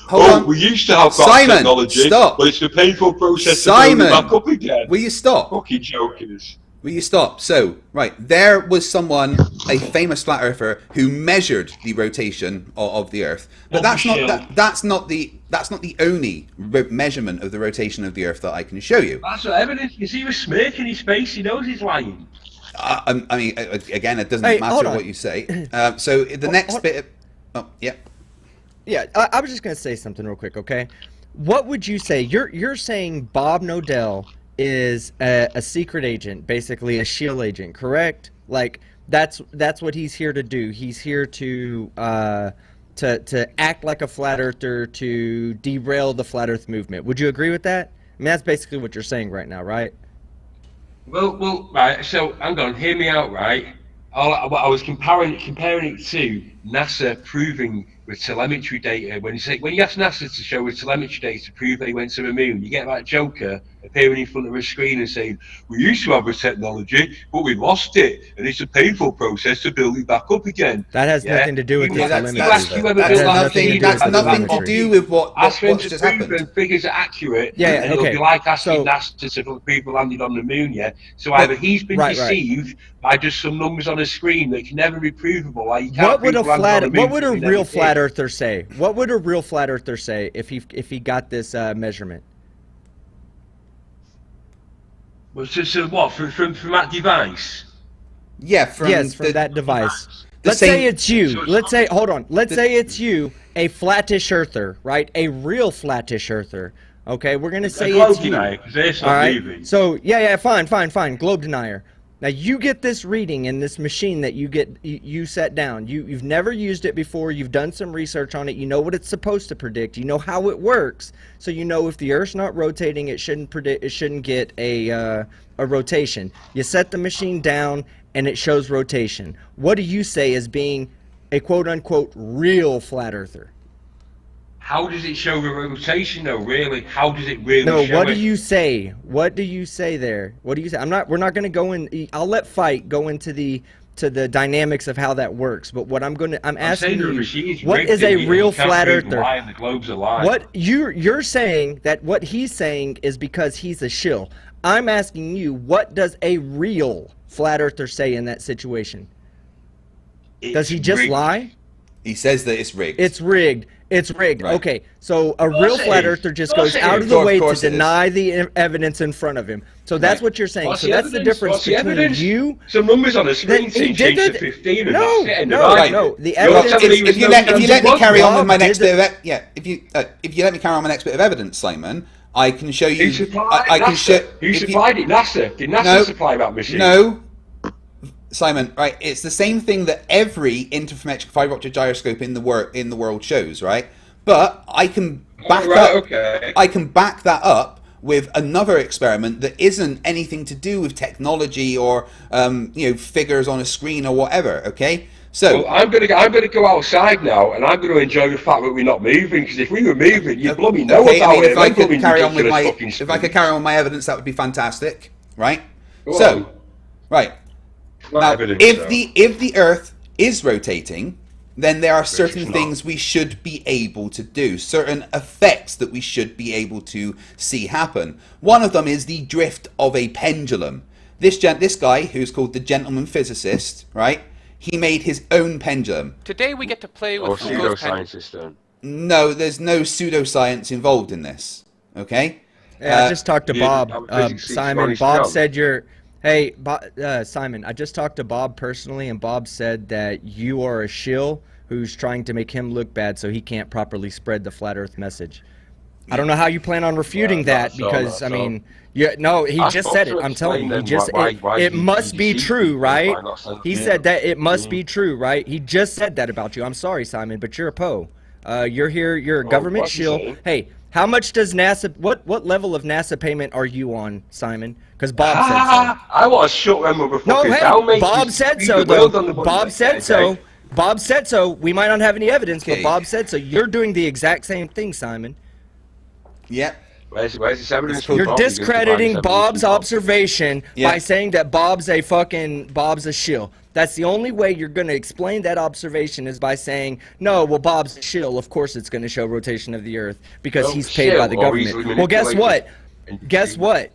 hold on. We used to have that technology, stop. But it's a painful process Simon, to build it back up again. Will you stop? Fucking jokers. Will you stop? So, right, there was someone, a famous flat earther, who measured the rotation of the Earth. But that's not the only measurement of the rotation of the Earth that I can show you. That's what evidence. You see the smirk in his face. He knows he's lying. I mean, again, it doesn't Hey, matter what you say. So the next bit. Yeah. Yeah, I was just gonna say something real quick, okay? What would you say? You're saying Bob Nodell is a secret agent, basically a shield agent, correct? Like that's what he's here to do. He's here to act like a flat earther, to derail the flat Earth movement. Would you agree with that? I mean, that's basically what you're saying right now, right? Well, right. So hang on, hear me out, right? I was comparing it to NASA proving with telemetry data. When you ask NASA to show with telemetry data to prove they went to the moon, you get that joker appearing in front of a screen and saying, "We used to have the technology, but we lost it, and it's a painful process to build it back up again." That has nothing to do with the telemetry. That's nothing to do with what's just happened. Figures are accurate. Yeah, and okay. It'll be like asking NASA to people landed on the moon. Yeah. So either he's been deceived by just some numbers on a screen that can never be provable. Like what would a real flat earther say? What would a real flat earther say if he got this measurement? Well, so what from that device? Yeah, from that device. Let's say it's you. So Let's say it's you, a flattish earther, right? A real flattish earther. Okay, we're gonna say it's you. All right. So fine. Globe denier. Now you get this reading in this machine that you set down. You've never used it before. You've done some research on it. You know what it's supposed to predict. You know how it works. So you know if the Earth's not rotating, it shouldn't predict. It shouldn't get a rotation. You set the machine down and it shows rotation. What do you say as being a quote unquote real flat earther? How does it show the rotation though, really? How does it really show it? No, what do you say? What do you say there? What do you say? We're not going to go in. I'll let Fight go into the dynamics of how that works. But what I'm asking you, what is a real flat earther? The globes are lying. What you're saying that what he's saying is because he's a shill. I'm asking you, what does a real flat earther say in that situation? Does he just lie? He says that it's rigged. It's rigged. It's rigged. Right. Okay, so a real flat earther just goes out of the way to deny the evidence in front of him. So that's what you're saying. So that's the difference between you. Some numbers on the screen say change to 15. No. The evidence. evidence. If you let me carry on with my next bit of if you let me carry on my next bit of evidence, Simon, I can show you. Who supplied it? NASA. Did NASA supply that machine? No. Simon, right? It's the same thing that every interferometric fiber optic gyroscope in the world shows, right? But I can back I can back that up with another experiment that isn't anything to do with technology or figures on a screen or whatever. Okay, so well, I'm gonna go outside now, and I'm gonna enjoy the fact that we're not moving. Because if we were moving, you'd bloody know about it. If I could carry on with my evidence, that would be fantastic, right? So, right. Now, if the Earth is rotating, then there are certain things we should be able to do, certain effects that we should be able to see happen. One of them is the drift of a pendulum. This guy, who's called the gentleman physicist, right? He made his own pendulum. Today we get to play with pseudoscience. No, there's no pseudoscience involved in this. Okay. Yeah, I just talked to Bob. Simon. Bob said you're. Hey, Simon, I just talked to Bob personally, and Bob said that you are a shill who's trying to make him look bad so he can't properly spread the flat Earth message. I don't know how you plan on refuting that because, I mean, he just said it. I'm telling you, it must be true, right? He said that it must be true, right? He just said that about you. I'm sorry, Simon, but you're a Poe. You're here, you're a government shill. Hey, how much does NASA, what level of NASA payment are you on, Simon? Because Bob said so. I want to shut them motherfuckers down. No, hey, Bob said so, though. Bob said so. Bob said so. We might not have any evidence, but Bob said so. You're doing the exact same thing, Simon. Yep. Where's this evidence? You're discrediting Bob's observation by saying that Bob's a shill. That's the only way you're going to explain that observation is by saying, no, well, Bob's a shill. Of course it's going to show rotation of the Earth because he's paid by the government. Well, guess what?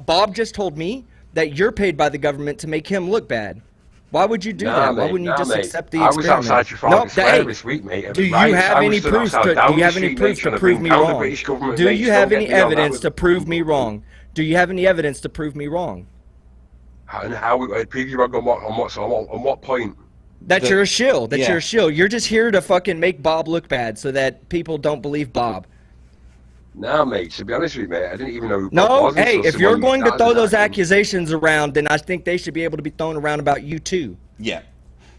Bob just told me that you're paid by the government to make him look bad. Why would you do that? Why wouldn't you just accept the experiment? I was outside Trafalgar Square this week, mate. Do you have any proof to prove me wrong? Do you have any evidence to prove me wrong? Do you have any evidence to prove me wrong? And how prove you wrong on what point? That you're a shill. That you're a shill. You're just here to fucking make Bob look bad so that people don't believe Bob. No, mate, to be honest with you, mate, I didn't even know who Bob was. No, hey, if you're going to throw those accusations around, then I think they should be able to be thrown around about you too. Yeah.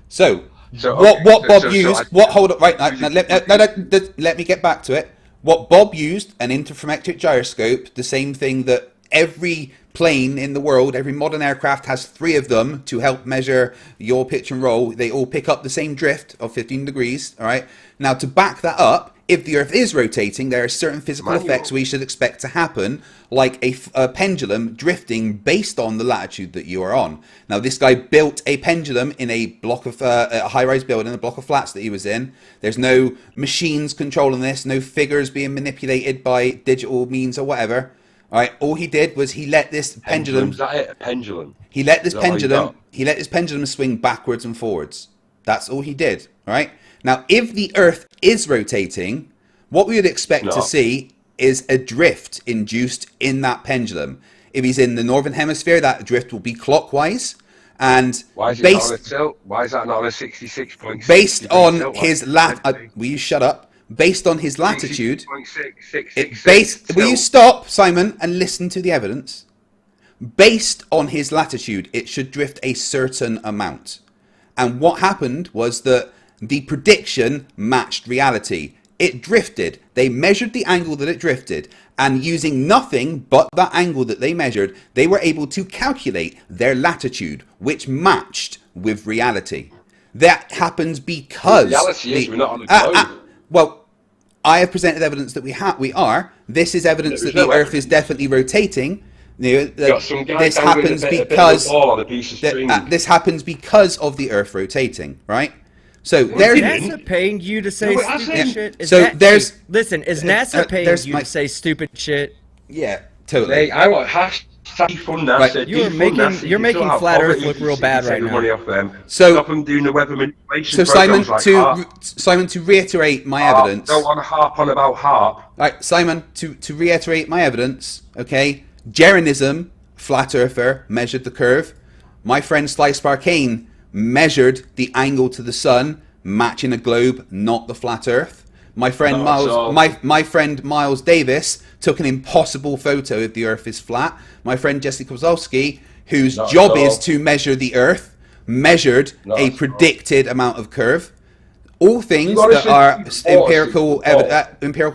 So what Bob used, hold up, right, let me get back to it. What Bob used, an interferometric gyroscope, the same thing that every plane in the world, every modern aircraft has 3 of them to help measure your pitch and roll. They all pick up the same drift of 15 degrees, all right? Now, to back that up, if the Earth is rotating, there are certain physical effects we should expect to happen, like a pendulum drifting based on the latitude that you are on. Now, this guy built a pendulum in a block of a high-rise building, a block of flats that he was in. There's no machines controlling this, no figures being manipulated by digital means or whatever. All right, all he did was he let this pendulum. Is that it? A pendulum? He let this pendulum. He let this pendulum swing backwards and forwards. That's all he did. All right. Now, if the Earth is rotating, what we would expect to see is a drift induced in that pendulum. If he's in the northern hemisphere, that drift will be clockwise. And why is it not on a tilt? Why is that not on a 66.6? Based on his will you shut up? Based on his latitude. Will you stop, Simon, and listen to the evidence? Based on his latitude, it should drift a certain amount. And what happened was that the prediction matched reality. It drifted. They measured the angle that it drifted, and using nothing but that angle that they measured, they were able to calculate their latitude, which matched with reality. That happens because reality is we're not on the globe. Well, I have presented evidence that we are. This is evidence that the Earth is definitely rotating. This happens because this happens because of the Earth rotating, right? So there's NASA paying you to say stupid shit. Is NASA paying you to say stupid shit? Yeah, totally. Hey, I want hashtag fund NASA. You're making flat Earth look real bad right now. Money off them. So stop them doing the weather manipulation. So Simon, to reiterate my evidence. Don't want to harp on about harp. Right, Simon, to reiterate my evidence. Okay, Jeranism, flat earther, measured the curve. My friend Slice Barkane measured the angle to the sun, matching a globe, not the flat Earth. My friend my friend Miles Davis took an impossible photo of the Earth is flat. My friend Jesse Kozlowski, whose job is to measure the Earth, measured a predicted amount of curve. All things that are empirical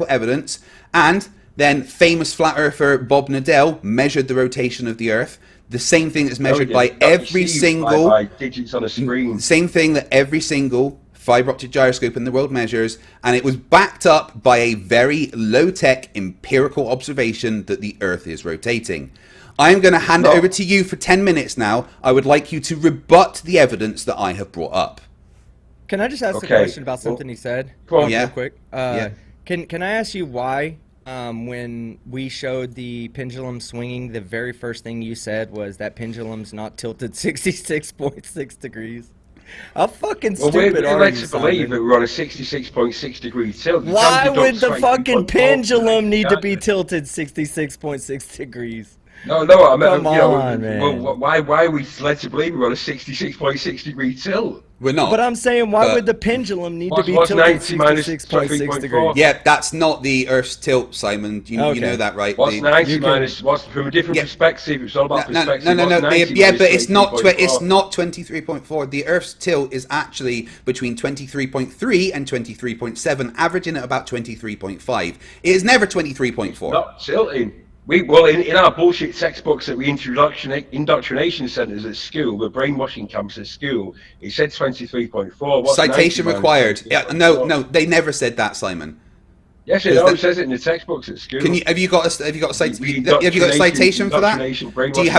evidence. And then famous flat earther Bob Nadell measured the rotation of the Earth. The same thing that's measured by every single digits on a screen. Same thing that every single fiber optic gyroscope in the world measures, and it was backed up by a very low-tech empirical observation that the Earth is rotating. I'm going to hand it over to you for 10 minutes now. I would like you to rebut the evidence that I have brought up. Can I just ask a question about something he said? Real quick. Can I ask you why? When we showed the pendulum swinging, the very first thing you said was that pendulum's not tilted 66.6 degrees. How fucking stupid are you, to believe that we're on a 66.6 degree tilt. Why would the fucking pendulum need to be tilted 66.6 degrees? No, I mean, Come on, man. Well, why are we led to believe we're on a 66.6 degree tilt? We're not. But I'm saying, why would the pendulum need to be tilted 66.6 degrees? Yeah, that's not the Earth's tilt, Simon. You know that, right? What's 90 minus? What's from a different perspective? It's all about perspective. No. Yeah, but it's not 23.4. The Earth's tilt is actually between 23.3 and 23.7, averaging at about 23.5. It is never 23.4. Not tilting. In our bullshit textbooks at the indoctrination centres at school, the brainwashing camps at school, it said 23.4. Citation required. Yeah, no, they never said that, Simon. Yes, it always says it in the textbooks at school. Have you got a citation for that? Do you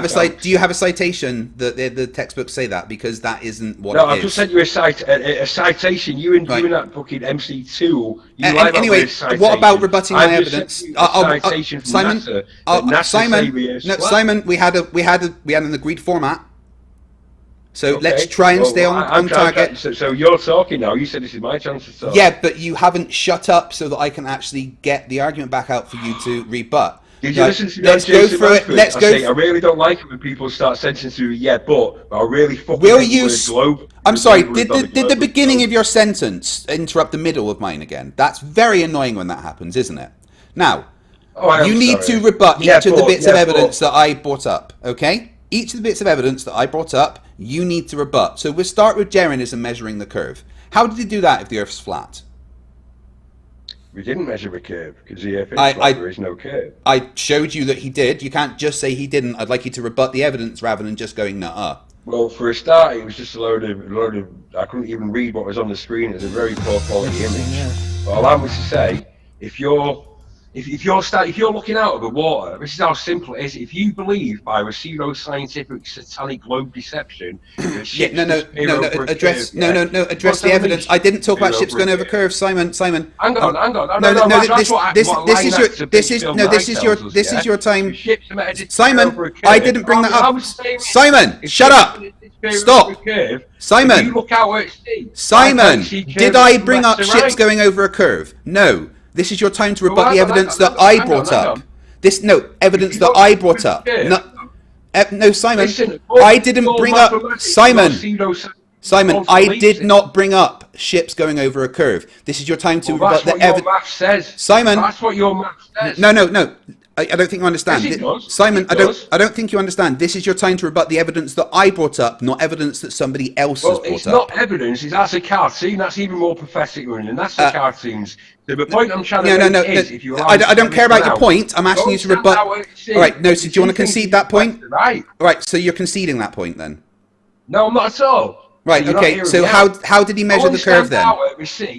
have a citation that the textbooks say that? Because that isn't what it is. No, I've just sent you a citation. You and doing that fucking MC2. Anyway, what about rebutting my evidence? Simon, we had an agreed format. So let's try and stay on target. So you're talking now. You said this is my chance to talk. Yeah, but you haven't shut up so that I can actually get the argument back out for you to rebut. Did you listen to me? Let's go through it. Let's go. I really don't like it when people start sentencing through but I really fucking will you? I'm sorry. Did the beginning of your sentence interrupt the middle of mine again? That's very annoying when that happens, isn't it? Now, you need to rebut each of the bits of evidence that I brought up. Okay? Each of the bits of evidence that I brought up, you need to rebut. So we'll start with Jeranism measuring the curve. How did he do that if the Earth's flat? We didn't measure a curve, because the Earth is flat, there is no curve. I showed you that he did. You can't just say he didn't. I'd like you to rebut the evidence rather than just going, nuh-uh. Well, for a start, it was just a load of... I couldn't even read what was on the screen. It was a very poor quality image. But allow me to say, if you're looking out of the water, this is how simple it is. If you believe by a pseudo-scientific satanic globe deception, address the evidence. I didn't talk about ships going over curves, Simon. Hang on. This is your time. Simon, I didn't bring that up. Simon, shut up. Stop. Simon, did I bring up ships going over a curve? No. This is your time to rebut the evidence that I brought up. Evidence that I brought up. No, Simon, I didn't bring up... Simon, I did not bring up ships going over a curve. This is your time to rebut the evidence. Simon, that's what your math says. No. I don't think you understand. Simon, I don't think you understand. This is your time to rebut the evidence that I brought up, not evidence that somebody else has brought up. It's not evidence. That's a cartoon. That's even more pathetic, and that's the cartoons. The point I'm trying to make is, if you I don't care about your point. I'm asking you to rebut. All right. No. So do you want to concede that point? Right. All right. So you're conceding that point then? No, I'm not at all. Right. Okay. So how did he measure the curve then?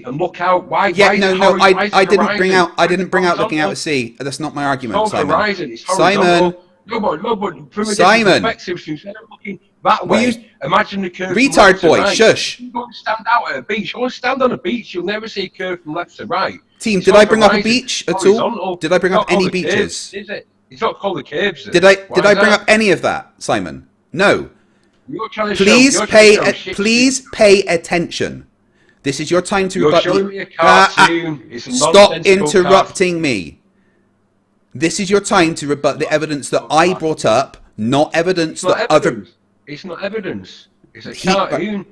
And look out. Why? I didn't bring out looking out at sea. That's not my argument, Simon. Simon. Simon. That way, imagine the curve. Retard boy, right. Shush. You don't stand out at a beach. You want to stand on a beach, you'll never see a curve from left to right. Team, did I bring up a beach at all? Did I bring up any beaches? Is it? It's not called the curves. Did I bring up any of that, Simon? No. Please pay attention. This is your time to rebut. Stop interrupting me. This is your time to rebut the evidence that I brought up, not evidence that other. It's not evidence. It's a cartoon.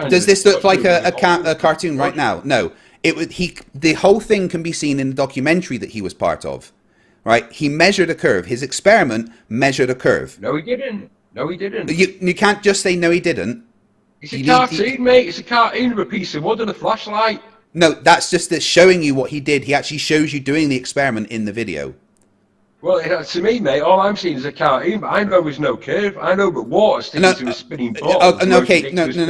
Does this look like a cartoon right now? No. The whole thing can be seen in the documentary that he was part of. Right? He measured a curve. His experiment measured a curve. No, he didn't. You can't just say no, he didn't. It's a cartoon, mate. It's a cartoon of a piece of wood and a flashlight. No, that's just showing you what he did. He actually shows you doing the experiment in the video. Well, to me, mate, all I'm seeing is a cartoon, but I know there's no curve. I know that water sticking to a spinning ball. No,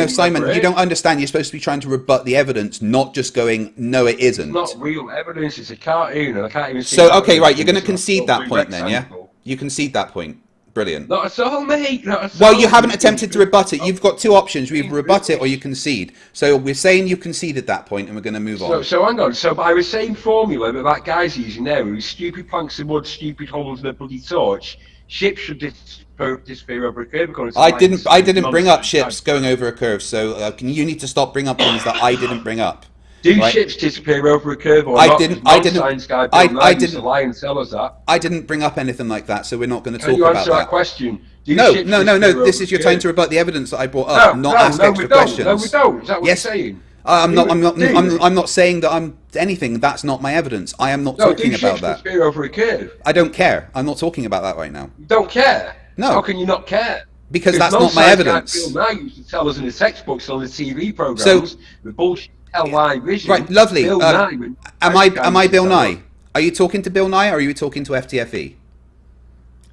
Simon, you don't understand. You're supposed to be trying to rebut the evidence, not just going, no, it isn't. It's not real evidence. It's a cartoon, and I can't even see. So, okay, right, you're going to concede that point then, yeah? You concede that point. Brilliant. Not at all, mate. Well, you haven't attempted to rebut it. You've got two options. You either rebut it or you concede. So we're saying you conceded that point, and we're going to move on. So hang on. So by the same formula that guy's using there, with stupid planks of wood, stupid holes in a bloody torch, ships should disappear over a curve. I didn't bring up ships going over a curve. So you need to stop bringing up things that I didn't bring up. Do ships disappear over a curve or not? Science guy I didn't lie and tell us that. I didn't bring up anything like that, so we're not going to talk about that. Can you answer that question? No. This is your time to rebut the evidence that I brought up, not ask extra questions. No, we don't. Is that what you're saying? I'm not saying that I'm anything. That's not my evidence. I am not talking about that. Disappear over a curve? I don't care. I'm not talking about that right now. You don't care? No. How can you not care? Because that's not my evidence. Bill Nye used to tell us in the textbooks on the TV programs the bullshit. Vision. Right, lovely. Am I Bill Nye? Are you talking to Bill Nye or are you talking to FTFE?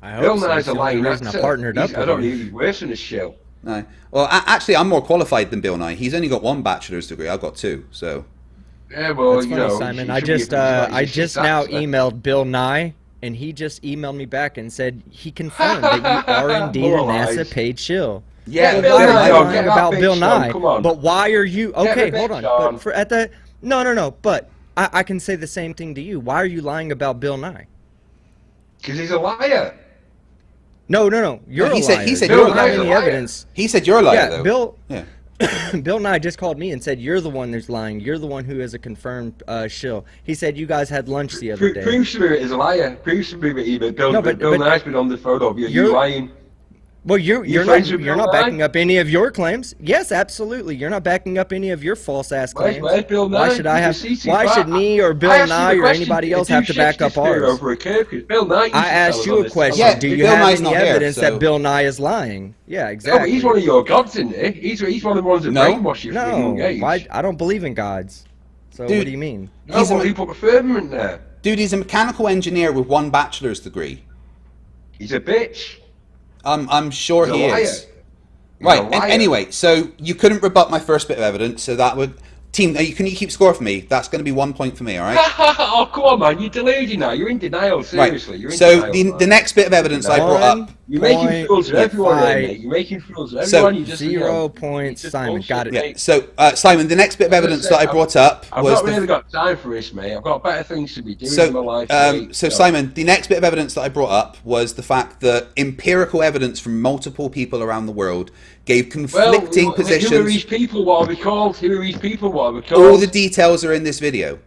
I hope Bill Nye's a lying actor. I partnered up. I don't think he's worse than a show. No. Well, actually, I'm more qualified than Bill Nye. He's only got one bachelor's degree. I've got two. So. Yeah, well, That's you funny, know, Simon. you I should be just able to I just just sit now back, so- emailed Bill Nye, and he just emailed me back and said he confirmed that you are indeed a More NASA lies. paid shill. Yeah, Well, Bill why Nye, are you don't lying get that about Bill bitch on, Nye? come on. But why are you? Get Okay, the hold bitch on. on. But for at the no. But I can say the same thing to you. Why are you lying about Bill Nye? Because he's a liar. No. You're he a said- liar. he said You you're don't a have liar. any evidence. He said you're a liar, Yeah, though. Bill. Yeah. Bill Nye just called me and said you're the one that's lying. You're the one who is a confirmed shill. He said you guys had lunch the other day. Proves to me it is a liar. Proves to me that even Bill, No, but- Bill but- Nye's been on the photo of you. You're- You're lying. Well, you're friends not with you're Bill not Nye? backing up any of your claims. Yes, absolutely. You're not backing up any of your false ass claims. Where's Bill Nye? Why should I You have? can see Why too should far. me or I Bill asked you Nye the or question, anybody do else have to back up Shakespeare ours? over a curve? 'Cause Bill Nye used I to asked tell you us a on this question. Yeah, Do you Bill have Nye's any not here, evidence so- that Bill Nye is lying? Yeah, No, but exactly. he's one of your gods, isn't he? He's one of the ones that No. brainwash you from a young No, age. why? I don't believe in gods. So Dude. what do you mean? No, He's a but me- he put the firmament there. Dude, he's a mechanical engineer with 1 bachelor's degree. He's a bitch. I'm sure He's a he liar. is. He's Right. a liar. Anyway, so you couldn't rebut my first bit of evidence, so that would team. Can you keep score for me? That's going to be 1 point for me. All right. Oh, come on, man. You're deluded now. You're in denial. Seriously. Right. You're in So denial, the man. next bit of evidence I brought up. You're making fools of everyone, mate. You're making fools of So- everyone. You just 0 you points, just Simon. bullshit, Got it. Yeah. mate. So Simon, the next bit of evidence that I brought up I've was not the really got time for this, mate. I've got better things to be doing in my life. mate. So Simon, the next bit of evidence that I brought up was the fact that empirical evidence from multiple people around the world gave conflicting Who are these positions. people? What are we called? Who are these people? What are we called? All the details are in this video.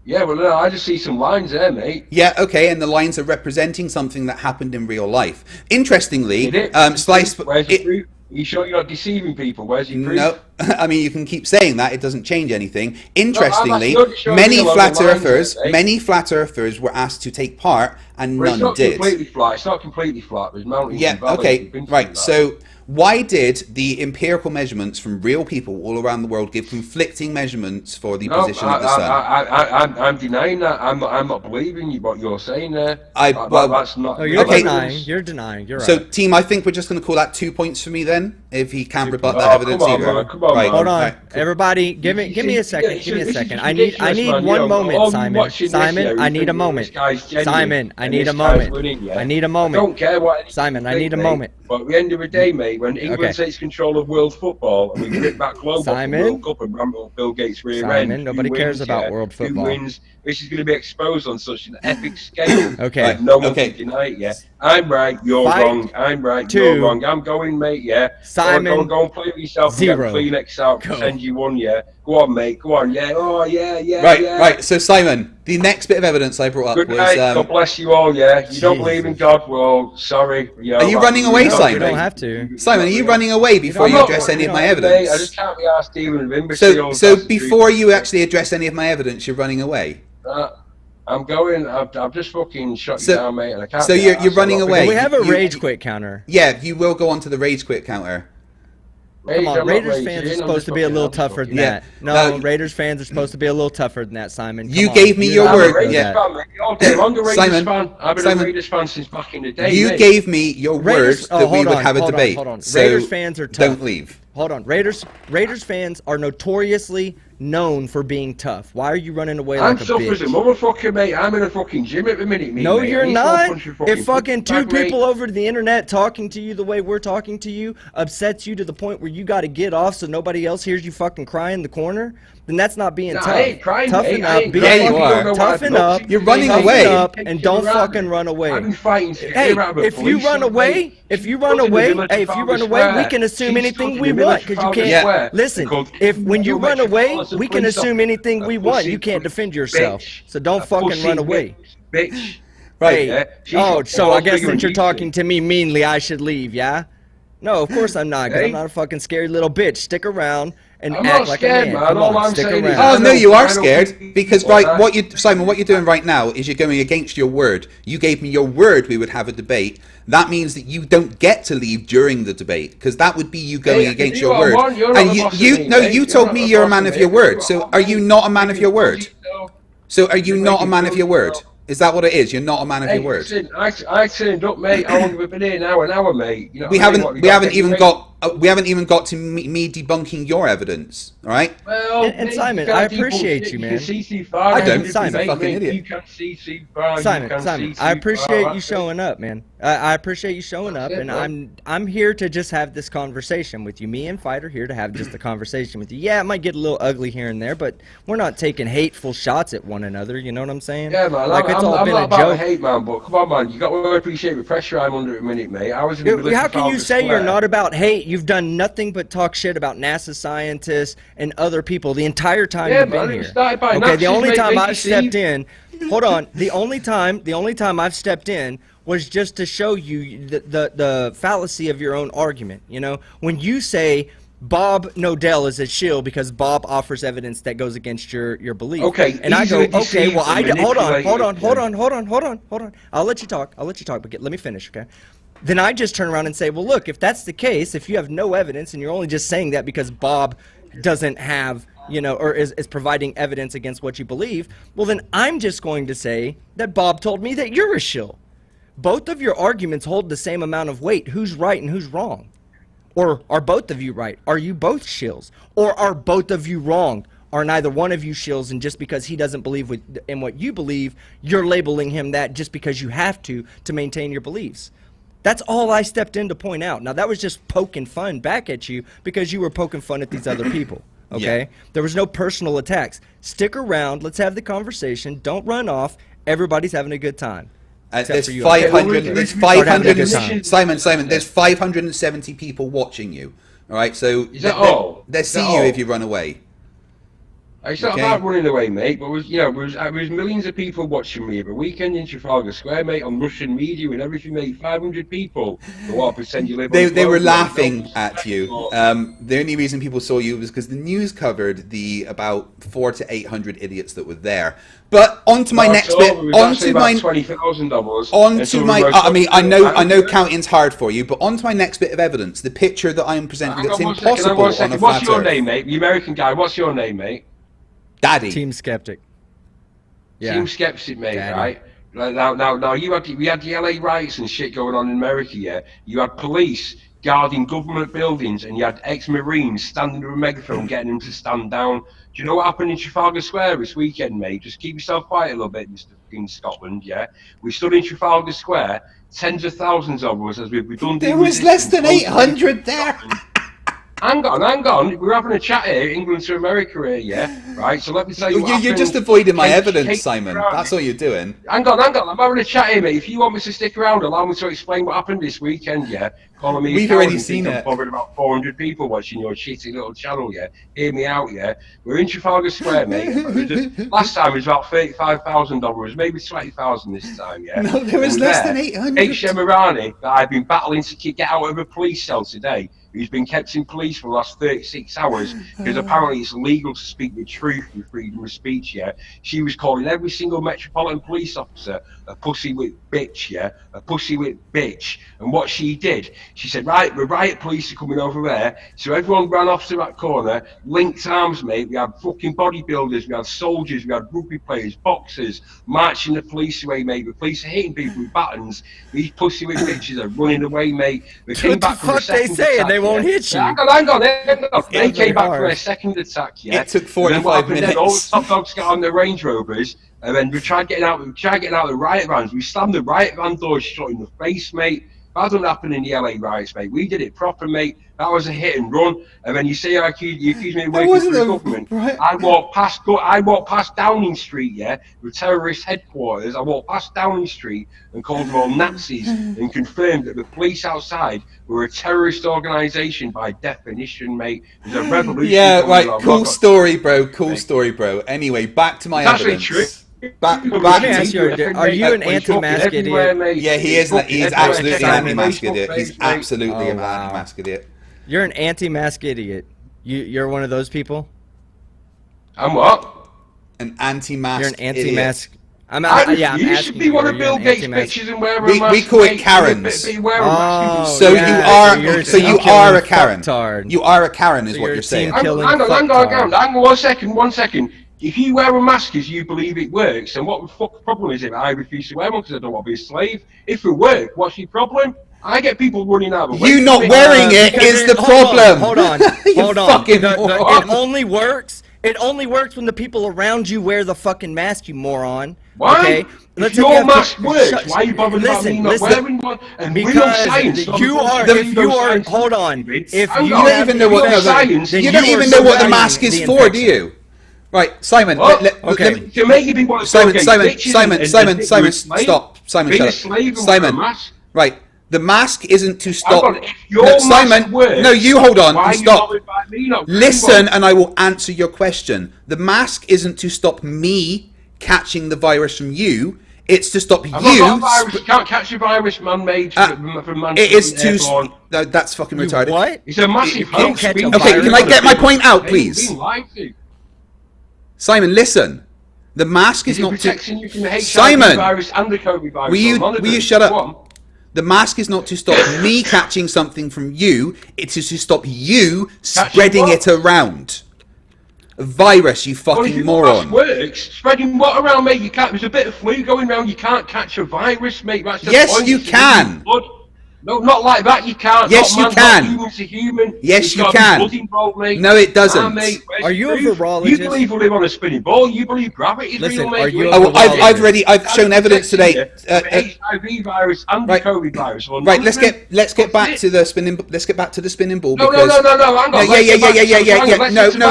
Yeah, well, no, I just see some lines there, mate. Yeah, okay, and the lines are representing something that happened in real life. Interestingly, Did it? Slice. Where's the proof? Are you sure you're not deceiving people? Where's your proof? No, I mean you can keep saying that; it doesn't change anything. Interestingly, No, I'm sure many you're flat along the lines earthers, there, eh? many flat earthers were asked to take part, and Well, it's none not did. completely flat. It's not completely flat. There's mountains Yeah, and valleys. okay, We've been through right. that. So, why did the empirical measurements from real people all around the world give conflicting measurements for the position of the sun? I'm denying that. I'm not believing you what you're saying there. well, That's not. No, you're Okay. denying. You're denying. You're So, right. team, I think we're just going to call that 2 points for me then, if he can't rebut points. that Oh, evidence come on, either. man, come on, right. man. Hold on, right. everybody. Give me a second. Give me a second. I need one moment, Simon. Simon, I need a moment. Simon, I need a moment. I need a I moment. don't care what. anyone Simon, I think, need a mate. moment. But at the end of the day, mate, when England Okay. takes control of world football and we rip back global Simon? World Cup and ramble Bill Gates' rear Simon, end, nobody who cares wins, about yeah? world football. Who wins? This is going to be exposed on such an epic scale. Okay. Like no one Okay. can deny it. Yeah, I'm right. You're Fight wrong. I'm right. two. You're wrong. I'm going, mate. Yeah. Simon, Go and play with yourself. And zero. get Kleenex out. Go. Send you one. Yeah. Go on, mate. Go on. Yeah. Oh, yeah. Yeah. Right, yeah. right. So, Simon, the next bit of evidence I brought up Good was. night. God bless you all. Yeah. You don't believe in God? Well, sorry. Are you running away, You Simon? don't have to. Simon, are you running away before I'm you not address any of my running away, evidence? I just can't be asked dealing with So, imbeciles. so that's the before truth. you actually address any of my evidence, you're running away. I'm going. I've just fucking shut So- you down, mate. And I can't. so be you're arsed. running I'm not away. Well, we being- have a You- rage quit counter. Yeah, you will go on to the rage quit counter. Rage, Come on, I'm not Raiders raging, fans are I'm supposed just to be a fucking- little I'm just tougher fucking- than Yeah. that. No, No. Raiders fans are supposed to be a little tougher than that, Simon. You Come gave on. me You're your not I'm a word, gonna do Raiders yeah. that. fan, mate. All day long, a Raiders Simon, fan. I've been Simon, a Raiders fan since back in the day. You mate. gave me your Raiders- word oh, that we hold would on, have a hold on, debate. hold on. So Raiders fans are tough. don't leave. Hold on, Raiders fans are notoriously known for being tough. Why are you running away I'm like a tough as a bitch? motherfucker, mate. I'm in a fucking gym at the minute, mate. No, mate. you're I need to go not. punch your If fucking two bag, mate. people over the internet talking to you the way we're talking to you upsets you to the point where you got to get off so nobody else hears you fucking cry in the corner, then that's not being Nah, tough. I ain't crying, Toughen mate. up, I ain't be crying. Yeah, you fucking- are. don't know what toughen I've up. got. You're running toughen away. up and don't fucking run away. I've been fighting to Hey, get out of the if you police, run mate. away, if you run Stood in the away, village hey, of if you run Trafalgar away, we Square. can assume She anything stood we in the want village of because you Trafalgar can't. Square. Listen, Called if when you run away, Metropolitan we can Police assume anything we a want. pussy You can't defend yourself, bitch. so don't A fucking pussy run away. Bitch. Right. Hey, She's oh, got so I balls guess bigger since than you're you talking do. to me meanly, I should leave, yeah? No, of course I'm not, because Hey. I'm not a fucking scary little bitch. Stick around and I'm act not like scared, a man. man. Come All on, I'm stick saying is around. Oh I no, don't- you are I don't scared think- because What's right, that? Simon, what you're doing right now is you're going against your word. You gave me your word we would have a debate. That means that you don't get to leave during the debate because that would be you going Hey, I can against do your what I word. want. You're not And the you, boss of you me, no, mate. you You're told not me the you're a boss man of of me. your You word. do So what I are want. you not a man of your word? So- So are you You're not a making man of fools your word? yourself. Is that what it is? You're not a man of Hey, your word. listen, I turned up, mate. How long have we been here now? An hour, mate. You know We what I mean? haven't What, we got haven't get even ready? got we haven't even got to me debunking your evidence, all right? Well, And Simon, I appreciate you, man. You can see too far. I don't. Simon, fucking idiot. You can see too far. Simon, you can Simon, see I too appreciate far. you showing up, man. I appreciate you showing up, That's it, and bro. I'm here to just have this conversation with you. Me and Fight are here to have just a conversation with you. Yeah, it might get a little ugly here and there, but we're not taking hateful shots at one another. You know what I'm saying? Yeah, man. Like it's all I'm been not a about joke. to hate, man. But come on, man. You got to appreciate the pressure I'm under at the minute, mate. I was in the middle How of can you Trafalgar say you're Square. not about hate? You've done nothing but talk shit about NASA scientists and other people the entire time Yeah, you've been man, it here. was started by Okay, the Nazis, only mate, time make I've you stepped see. in, hold on, the only time I've stepped in was just to show you the fallacy of your own argument. You know, when you say Bob Nodell is a shill because Bob offers evidence that goes against your belief. Okay, and I go, easily okay, well, deceived and hold on. manipulated. Hold on. I'll let you talk, but let me finish, okay? Then I just turn around and say, well, look, if that's the case, if you have no evidence and you're only just saying that because Bob doesn't have, you know, or is providing evidence against what you believe, well, then I'm just going to say that Bob told me that you're a shill. Both of your arguments hold the same amount of weight. Who's right and who's wrong? Or are both of you right? Are you both shills? Or are both of you wrong? Are neither one of you shills, and just because he doesn't believe in what you believe, you're labeling him that just because you have to maintain your beliefs? That's all I stepped in to point out. Now, that was just poking fun back at you because you were poking fun at these other people, okay? Yeah. There was no personal attacks. Stick around. Let's have the conversation. Don't run off. Everybody's having a good time. Except There's for you. 500. There's Start having a good 500. time. Simon. There's 570 people watching you. All right, so Is that all? They Is see that you all? if you run away. It's not Okay. about running away, mate, but there was millions of people watching me every weekend in Trafalgar Square, mate, on Russian media and everything, mate. 500 people. So what, pretend you live on They were Florida, laughing mate. at you. The only reason people saw you was because the news covered the about 400 to 800 idiots that were there. But onto my next bit. Onto my $20,000. onto my. I know counting's hard for you, but onto my next bit of evidence. The picture that I am presenting that's impossible on a What's flat your Earth. name, mate? The American guy. What's your name, mate? Daddy. Team Skeptic. Yeah. Team Skeptic, mate, Daddy. right? Now, we had the LA riots and shit going on in America, yeah? You had police guarding government buildings and you had ex-Marines standing with a megaphone getting them to stand down. Do you know what happened in Trafalgar Square this weekend, mate? Just keep yourself quiet a little bit, Mr. fucking Scotland, yeah? We stood in Trafalgar Square, tens of thousands of us, as we've done. There was less than 800 there. Hang on. We're having a chat here, England to America here, yeah? Right, so let me tell you what You're happened. just avoiding my evidence, Kate Simon. Brown. That's all you're doing. Hang on. I'm having a chat here, mate. If you want me to stick around, allow me to explain what happened this weekend, yeah? Calling me We've a coward already and seen think I'm it. bothering about 400 people watching your shitty little channel, yeah? Hear me out, yeah? We're in Trafalgar Square, mate. Last time it was about $35,000, maybe 20,000 this time, yeah? No, there was And less there, than 800. H. Shemirani, that I've been battling to get out of a police cell today, who's been kept in police for the last 36 hours because apparently it's illegal to speak the truth with freedom of speech, yeah? She was calling every single Metropolitan Police officer a pussy with bitch, yeah? A pussy with bitch. And what she did, she said, right, the riot police are coming over there. So everyone ran off to that corner, linked arms, mate. We had fucking bodybuilders, we had soldiers, we had rugby players, boxers, marching the police away, mate. The police are hitting people with batons. These pussy with bitches are running away, mate. They came What the back from a fuck they second say? attack, They won't yeah. hit you. Hang on. They came back hard. for a second attack, yeah. It took And then 45 what happened then, all the minutes. top dogs got on their Range Rovers, and then we tried getting out of the riot vans. We slammed the riot van doors shut in the face, mate. That doesn't happen in the LA riots, mate. We did it proper, mate. That was a hit and run. And then you say you accuse me of working for the government. Right. I walked past Downing Street, yeah, the terrorist headquarters. I walked past Downing Street and called them all Nazis and confirmed that the police outside were a terrorist organisation by definition, mate. There's a revolution. Yeah, going right. on. Cool story, bro. Cool story, bro. Anyway, back to my It's actually evidence. true. Back Let me ask to you, are you an anti-mask idiot? yeah, he is. He's absolutely an anti-mask idiot. He's absolutely an wow. anti-mask idiot. You're an anti-mask idiot. You're one of those people? I'm what? An anti-mask. You're an idiot. anti-mask. I'm You asking should be one are of you Bill an Gates' anti-mask? bitches and wear a We mask. call it mate. Karens. Be wearing a mask. Oh, So yeah, you you're are. So you killing are a Karen. fucktard. You are a Karen, is So what you're you're a saying. team Hang killing on, fucktard. 1 second. If you wear a mask because you believe it works, then what the fuck problem is it? I refuse to wear one because I don't want to be a slave. If it works, what's your problem? I get people running out of You not wearing it is the problem. Hold on. You Hold on. fucking It moron. only works. It only works when the people around you wear the fucking mask, you moron. Why? Okay? If your mask works, why are you bothered about me not wearing one? And real because science. you are. If you are, hold on. If Hang you on. don't even know what Real science. you don't even know what the mask is for, do you? Right, Simon. What? Let me, To make you be what Simon, stop. Simon, Being a shut slave up. and Simon, wearing a mask. right. The mask isn't to stop. Hang on, if your No, mask Simon, works, no, you hold on why and are you stop. bothered by me not wearing Listen, one? and I will answer your question. The mask isn't to stop me catching the virus from you. It's to stop I've not got a you. virus. You can't catch a virus man-made from man. It is to. No, that's fucking retarded. What? It's a massive can't hoax. catch a being virus. Okay, can I get my point out, being please? lied to. Simon, listen. The mask is Is it not protecting to. you from the HIV Simon, virus and the COVID virus? will you shut up? The mask is not to stop me catching something from you. It is to stop you spreading what? it around. A virus, you Well, if fucking your moron. mask works, spreading what around, mate? You can't. There's a bit of flu going around. You can't catch a virus, mate. That's the Yes, point. you It's in can. your blood. No, not like that. You can't. Yes, not you man, can. Not human to human. Yes, It's you gotta be can. blood involved, mate. No, it doesn't. Ah, mate, where's Are the you a proof? virologist? You believe we live on a spinning ball. You believe gravity's Listen, real, mate. are you a Oh, I've virologist? shown evidence today. The HIV virus and right. the COVID virus. Well, Right, none let's of them- get back That's to it. the spinning. Let's get back to the spinning ball No, because. no, no, no, hang on. Yeah. Let's get back to- hang on, let's No.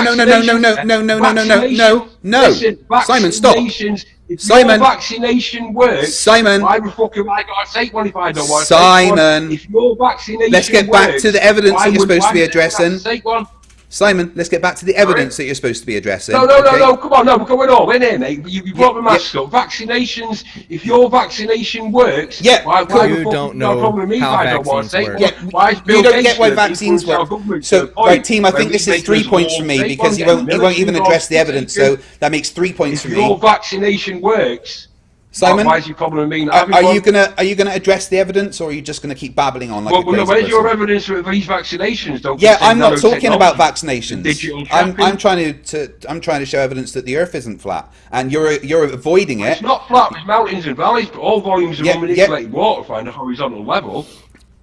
get to vaccinations. Listen, Simon, stop. vaccinations, if Simon. your vaccination works, Simon. why the fuck have I got to take one if I don't want to Simon. take one? If your vaccination Let's get back works, to the evidence why that you're would- supposed to be why would I have addressing. to take one? Simon, let's get back to the evidence that you're supposed to be addressing. No, okay? come on, no, we're going all in here, mate. You brought the mask up. Vaccinations, if your vaccination works, Yeah, why cool. the You fuck don't is no know problem with me if how I don't want to vaccines take work. one? Yeah, Why is Bill you don't Gates get why gonna vaccines influence our work. government to So, the point right, team, I where think we this is make 3 us points all for me take because one, you get won't even military address the laws evidence. taken. So that makes 3 points for If your me. vaccination works, Simon, why is your problem with me not are having one? you gonna address the evidence, or are you just gonna keep babbling on like a Well, crazy where's your person? evidence for these vaccinations? Don't Yeah, contain I'm not talking about nanotechnology, vaccinations. digital I'm tracking. trying to show evidence that the Earth isn't flat, and you're avoiding it. It's not flat. There's mountains and valleys, but all volumes of Yeah, unmanipulated water find a horizontal level.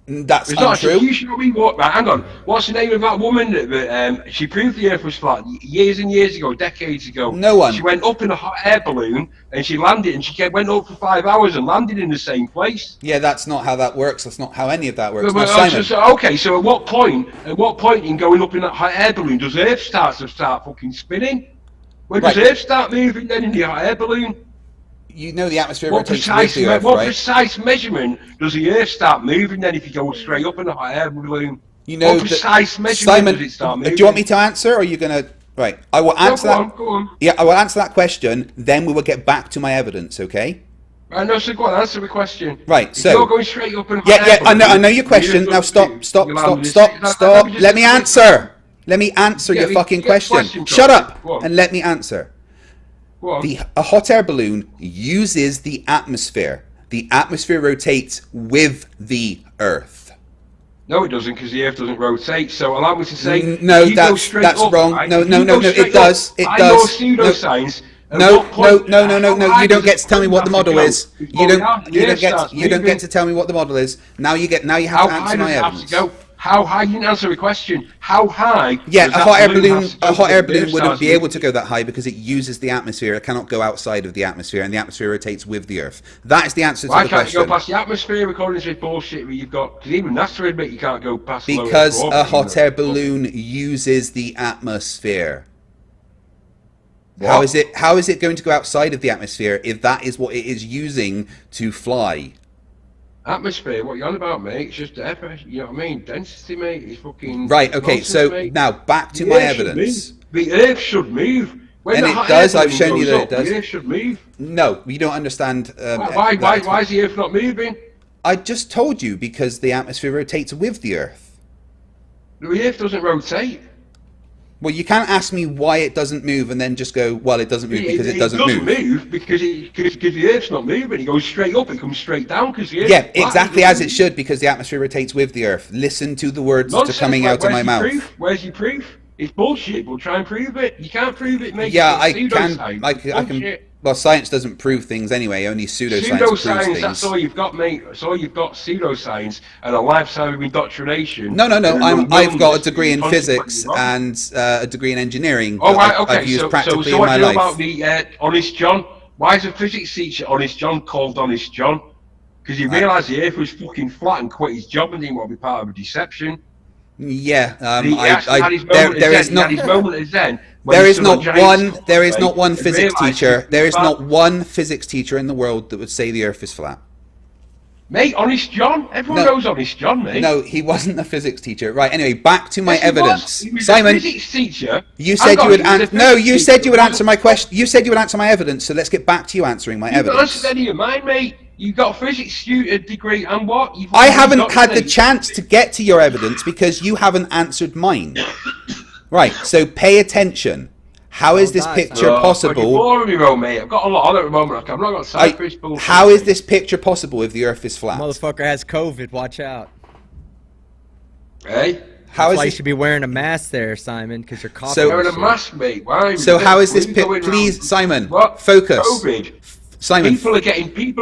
That's It's not untrue. you should be what? Hang on. What's the name of that woman that she proved the Earth was flat years and years ago, decades ago? No one. She went up in a hot air balloon and she landed, and she went up for 5 hours and landed in the same place. Yeah, that's not how that works. That's not how any of that works. But, Now, Simon, okay, so at what point in going up in that hot air balloon does Earth start fucking spinning? When does Right. Earth start moving then in the hot air balloon? you know the atmosphere What rotates with the Earth, what right? precise measurement does the Earth start moving then if you go straight up in a hot air balloon? You know what that- precise measurement Simon, does it start do moving? you want me to answer, or are you gonna? Right, I will answer go that. on, go on. Yeah, I will answer that question. Then we will get back to my evidence. Okay. Right, no, so go on, answer the question. Right, If so- you're going straight up in a hot Yeah, air yeah, I balloon, know your question. you Now stop. Let Let me answer. Let me answer your fucking question. Shut up and let me answer. A hot air balloon uses the atmosphere. The atmosphere rotates with the Earth. No, it doesn't, because the Earth doesn't rotate. So allow me to say, No, if you go that's straight that's up, wrong. right, No, if no, you no, go no. straight It does. up, It I does. know pseudoscience. At No, what point- no. how You high don't does get to tell me what the model have to is. go You before don't the Earth starts you don't moving? get to tell me what the model is. Now you have How to high answer does my it have evidence. to go? How high? You didn't answer the question. How high? Yeah, does a that hot air balloon balloon. have to go A hot air before the balloon Earth wouldn't starts be able to moving? go that high because it uses the atmosphere. It cannot go outside of the atmosphere, and the atmosphere rotates with the Earth. That is the answer to Why the can't you go question. past the atmosphere according to this bullshit that you've got? Because even NASA admit you can't go past the lower Because Earth a orbit, hot you know. air balloon uses the atmosphere. What? How is it going to go outside of the atmosphere if that is what it is using to fly? Atmosphere, what you on about, mate? It's just air pressure, you know what I mean? Density, mate. It's fucking... Right, okay, nonsense, so mate. now back to The my Earth should evidence. move. The Earth should move. When And the it hot does, air I've balloon shown you goes that it up, does. The Earth should move. No, you don't understand. Why is the Earth not moving? I just told you because the atmosphere rotates with the Earth. The Earth doesn't rotate. Well, you can't ask me why it doesn't move and then just go, well, it doesn't move because it doesn't move. because the Earth's not moving. It goes straight up. It comes straight down because the Earth. Yeah, exactly as it should because the atmosphere rotates with the Earth. Listen to the words that are coming out of my mouth. Where's your proof? It's bullshit. We'll try and prove it. You can't prove it, mate. Yeah, It's I can. pseudoscience. I can. Bullshit. Well, science doesn't prove things anyway. Only pseudoscience proves Pseudoscience, things. that's all you've got, mate. That's all you've got, pseudoscience and a lifetime of indoctrination. No. I've got a degree in Consequently physics wrong. and a degree in engineering. Oh, that right, okay. I've used so practically what in my do you know life. about the Honest John? Why is a physics teacher, Honest John, called Honest John? Because he realised the Earth was fucking flat and quit his job and didn't want to be part of a deception. Yeah, there is not. There is not one physics teacher. There is not one physics teacher in the world that would say the Earth is flat. Mate, Honest John. Everyone knows Honest John, mate. No, he wasn't a physics teacher. Right. Anyway, back to my Yes, evidence. He was Simon, a physics teacher. you said you would answer. No, you said you would answer my question. You said you would answer my evidence. So let's get back to you answering my evidence. You haven't answered any of mine, mate. You got a physics degree and what? I haven't had the chance to get to your evidence because you haven't answered mine. Right, so pay attention. How is this picture possible? You're boring me, bro, mate. I've got a lot on at the moment. I've not got time for this bullshit. How is this picture possible if the Earth is flat? Motherfucker has COVID. Watch out. Hey? That's why you should be wearing a mask there, Simon, because you're coughing. So, wearing a mask, mate. Why? So how is this picture? Please, Simon, focus. COVID. Simon, people are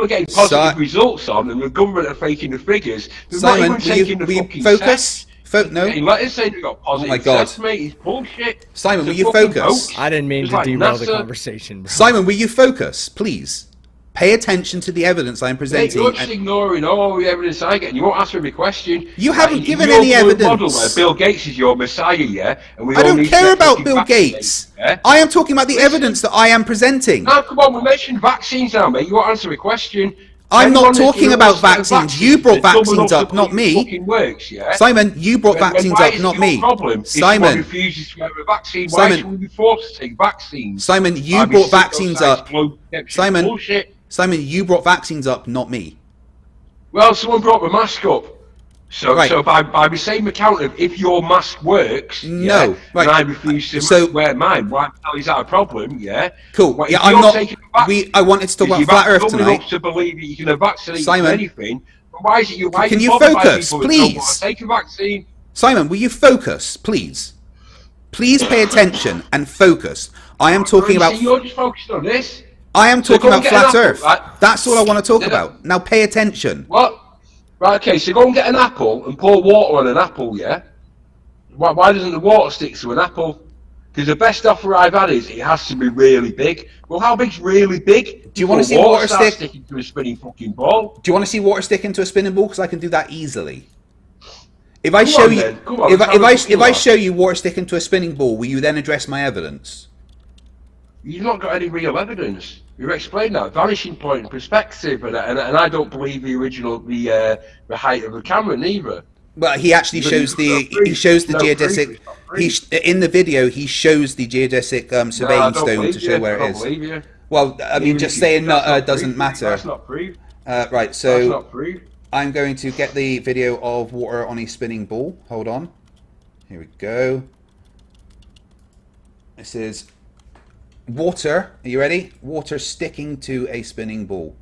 getting positive results on, and the government are faking the figures. They're Simon, not even taking the fucking focus? No. Let's say they got positive. Oh my God, sets, mate. It's bullshit. Simon, will you focus? I didn't mean to derail the conversation, bro. Simon, will you focus, please? Pay attention to the evidence I'm presenting. Mate, you're just ignoring all the evidence I get, and you won't answer me question. You haven't given any evidence. Model where Bill Gates is your messiah, yeah? And we I don't care about Bill Gates. Yeah? I am talking about the evidence that I am presenting. Now, come on, we mentioned vaccines now, mate. You won't answer a question. I'm not talking about vaccines. You brought vaccines up, not me. Works, yeah? Simon, you brought vaccines up, not me. Simon, refuses to have a vaccine. Why should we be forced to take vaccines? Simon, you brought vaccines up. Simon, you brought vaccines up, not me. Well, someone brought the mask up. So by the same account of if your mask works, and I refuse to wear mine, why the hell is that a problem? Yeah. Cool. Well, yeah, I wanted to talk about flat Earth tonight. Up to believe that you can vaccinate Simon, anything. But why is it you? Why can you focus, please? Take a vaccine. Simon, will you focus, please? Please pay attention and focus. I am talking about. You're just focused on this. I am talking about flat Earth. That's all I want to talk about. Now pay attention. What? Right, okay, so go and get an apple and pour water on an apple, yeah? Why doesn't the water stick to an apple? Because the best offer I've had is it has to be really big. Well, how big's really big? Do you want to see water sticking to a spinning fucking ball? Do you want to see water stick into a spinning ball? Because I can do that easily. If I show you, if I show you water stick into a spinning ball, will you then address my evidence? You've not got any real evidence. You've explained that vanishing point and perspective, and I don't believe the original the height of the camera neither. Well, he actually shows the geodesic. In the video he shows the geodesic surveying stone to show where it is. Well, I mean, just saying doesn't matter. That's not proved. Right, so I'm going to get the video of water on a spinning ball. Hold on. Here we go. This is water. Are you ready? Water sticking to a spinning ball.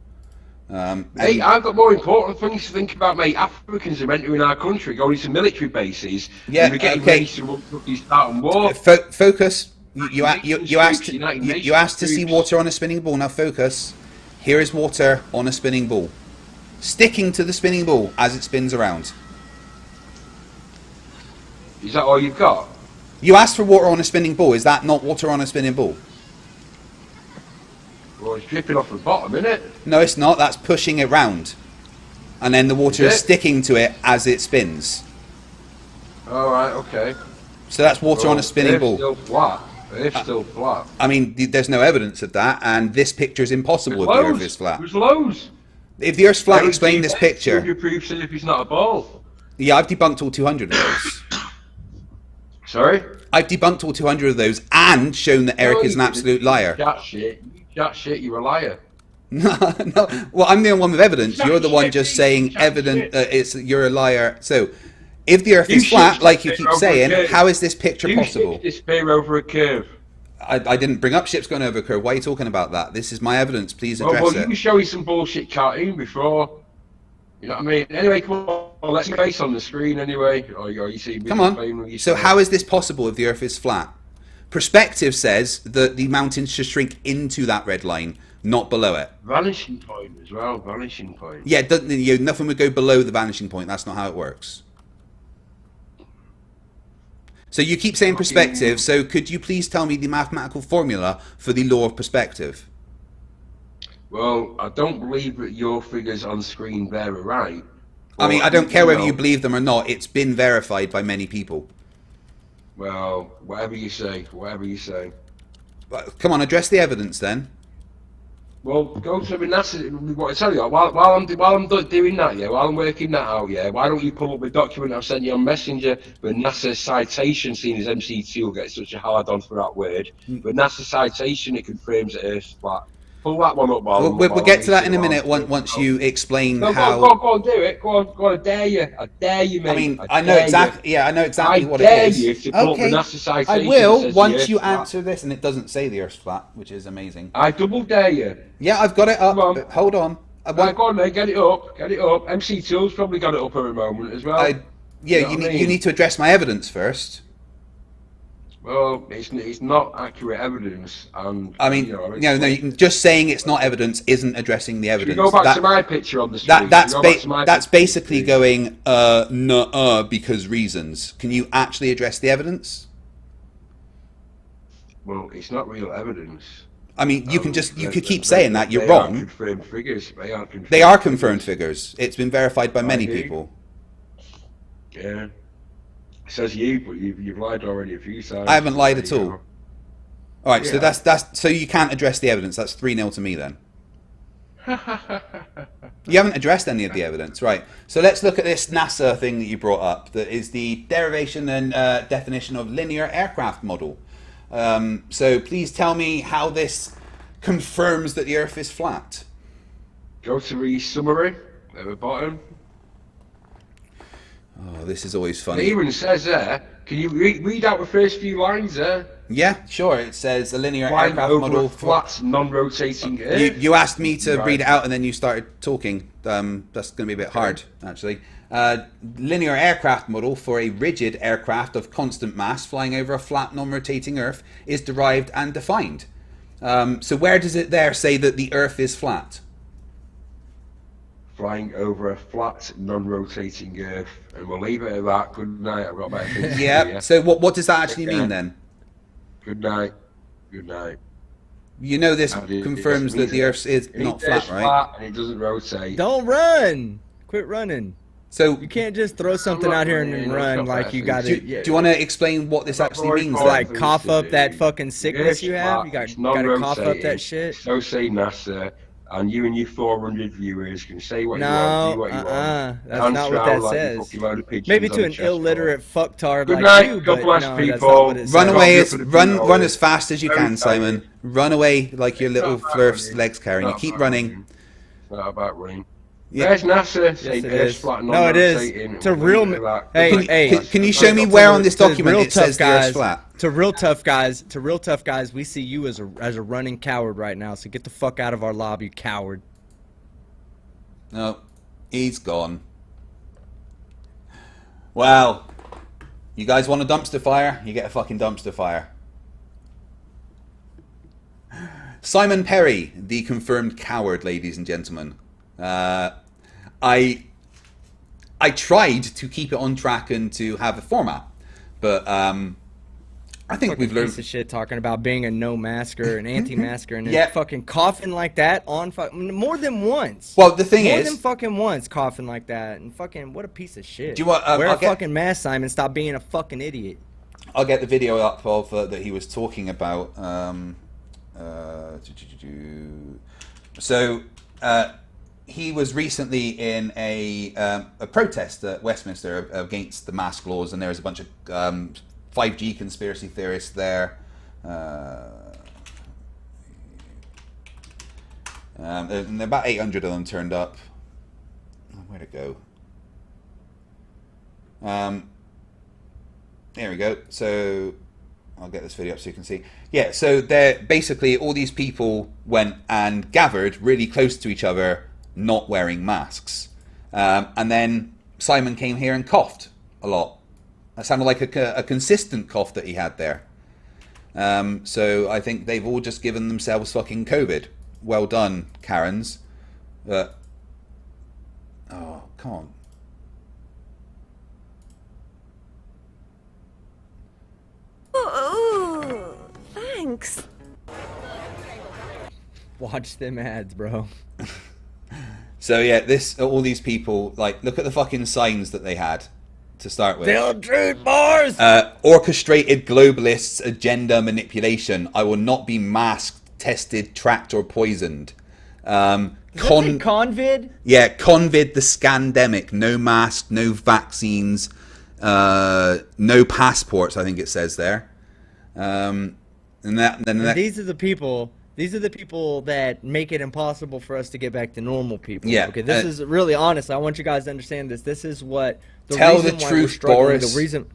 Mate, I've got more important things to think about, mate. Africans are entering our country, going to military bases. Yeah, and we're getting ready to start on war. Focus. You asked to see water on a spinning ball. Now focus. Here is water on a spinning ball, sticking to the spinning ball as it spins around. Is that all you've got? You asked for water on a spinning ball. Is that not water on a spinning ball? Well, it's dripping off the bottom, isn't it? No, it's not. That's pushing it round. And then the water is sticking to it as it spins. Alright, okay. So that's water on a spinning ball. Still flat. It's still flat. I mean, there's no evidence of that, and this picture is impossible if the Earth is flat. There's loads. If the Earth's flat, explain this picture. Your proof if it's not a ball. Yeah, I've debunked all 200 of those. Sorry? I've debunked all 200 of those and shown that Eric is an absolute liar. That shit, you're a liar. No. Well, I'm the only one with evidence. You're the one just saying you're a liar. So, if the Earth is flat, like you keep saying, how is this picture possible? Ships disappear over a curve. I didn't bring up ships going over a curve. Why are you talking about that? This is my evidence. Please address it. Well, you can show you some bullshit cartoon before. You know what I mean? Anyway, come on. let's face on the screen anyway. Or you see me Come on. playing with So yourself. how is this possible if the Earth is flat? Perspective says that the mountains should shrink into that red line, not below it. Vanishing point as well. Vanishing point. Yeah, nothing would go below the vanishing point. That's not how it works. So you keep saying perspective, so could you please tell me the mathematical formula for the law of perspective? Well, I don't believe that your figures on screen there are right. I mean, I don't care whether you believe them or not. It's been verified by many people. Well, whatever you say, whatever you say. Come on, address the evidence then. Well, go to NASA. What I tell you, while I'm doing that, yeah, while I'm working that out, yeah, why don't you pull up the document I've sent you on Messenger? But NASA citation, seen as MC2 will get such a hard on for that word. But NASA citation, it confirms that Earth's flat. Pull that one up. We'll get to that in a minute once you explain how. Go on, do it. Go on, I dare you, mate. I mean, I know exactly. Yeah, I know exactly what it is. I dare you to pull up the NASA citation. I will once you answer this, and it doesn't say the Earth's flat, which is amazing. I double dare you. Yeah, I've got it up. Come on. Hold on. Right, go on, mate. Get it up. MC2's probably got it up at the moment as well. You need to address my evidence first. Well, it's not accurate evidence, and I mean, just saying it's not evidence isn't addressing the evidence. Should we go back to my picture on the screen? That's basically going because reasons. Can you actually address the evidence? Well, it's not real evidence. I mean, you could keep saying that you're wrong. Confirmed figures. They are confirmed figures. It's been verified by many people. Yeah. It says you, but you've lied already a few times. I haven't lied at all. All right, so that's so you can't address the evidence. That's 3-0 to me then. You haven't addressed any of the evidence, right? So let's look at this NASA thing that you brought up. That is the derivation and definition of linear aircraft model. So please tell me how this confirms that the Earth is flat. Go to the summary at the bottom. Oh, this is always funny. It even says there, can you read out the first few lines there? Yeah, sure. It says a linear Flying aircraft over model. a flat, non-rotating Earth. You asked me to read it out and then you started talking. That's going to be a bit hard, actually. Linear aircraft model for a rigid aircraft of constant mass flying over a flat, non-rotating Earth is derived and defined. So where does it there say that the Earth is flat? Flying over a flat, non-rotating Earth, and we'll leave it at that. Good night. I've got better things to do, yeah. So what does that actually mean then? Good night. Good night. You know this confirms that the Earth is not flat, right? Flat and it doesn't rotate. Don't run! Quit running. So you can't just throw something out here and then run like you got it. Do you want to explain what this actually means? Like cough up that fucking sickness you have. You got to cough up that shit. So say NASA. And you and your 400 viewers can say what you want, do what you want. That's not what that says. Maybe to an illiterate fucktard Good like night. you, God but bless people. Run as fast as you can, Simon. Run away like your little Flerfs legs carrying. You keep running. It's not about running. Yeah. There's NASA. Yes, it is. No, it is. It's a real. Hey, can you show me where on this document it says the Earth's flat? To real tough guys, we see you as a running coward right now. So get the fuck out of our lobby, you coward. No, he's gone. Well, you guys want a dumpster fire? You get a fucking dumpster fire. Simon Parry, the confirmed coward, ladies and gentlemen. I tried to keep it on track and to have a format, but I think we've learned piece of shit talking about being a no masker, an anti-masker, and then fucking coughing like that on more than once. Well, the thing more is, than fucking once coughing like that, and fucking what a piece of shit. Do you want wear a fucking mask, Simon? Stop being a fucking idiot. I'll get the video up of that he was talking about. So. He was recently in a protest at Westminster against the mask laws, and there was a bunch of 5G conspiracy theorists there. And about 800 of them turned up. Oh, where'd it go? There we go. So I'll get this video up so you can see. Yeah, so there basically all these people went and gathered really close to each other, not wearing masks, and then Simon came here and coughed a lot. That sounded like a consistent cough that he had there. So I think they've all just given themselves fucking COVID. Well done, Karens. Oh, come on. Oh, thanks. Watch them ads, bro. So yeah, all these people, like, look at the fucking signs that they had to start with. Tell the truth, boys! Orchestrated globalists' agenda manipulation. I will not be masked, tested, tracked, or poisoned. Convid? Yeah, Convid the scandemic. No mask, no vaccines, no passports, I think it says there. These are the people. These are the people that make it impossible for us to get back to normal people. Yeah. Okay, this is really honest. I want you guys to understand this. This is what tell the truth, Boris. The reason.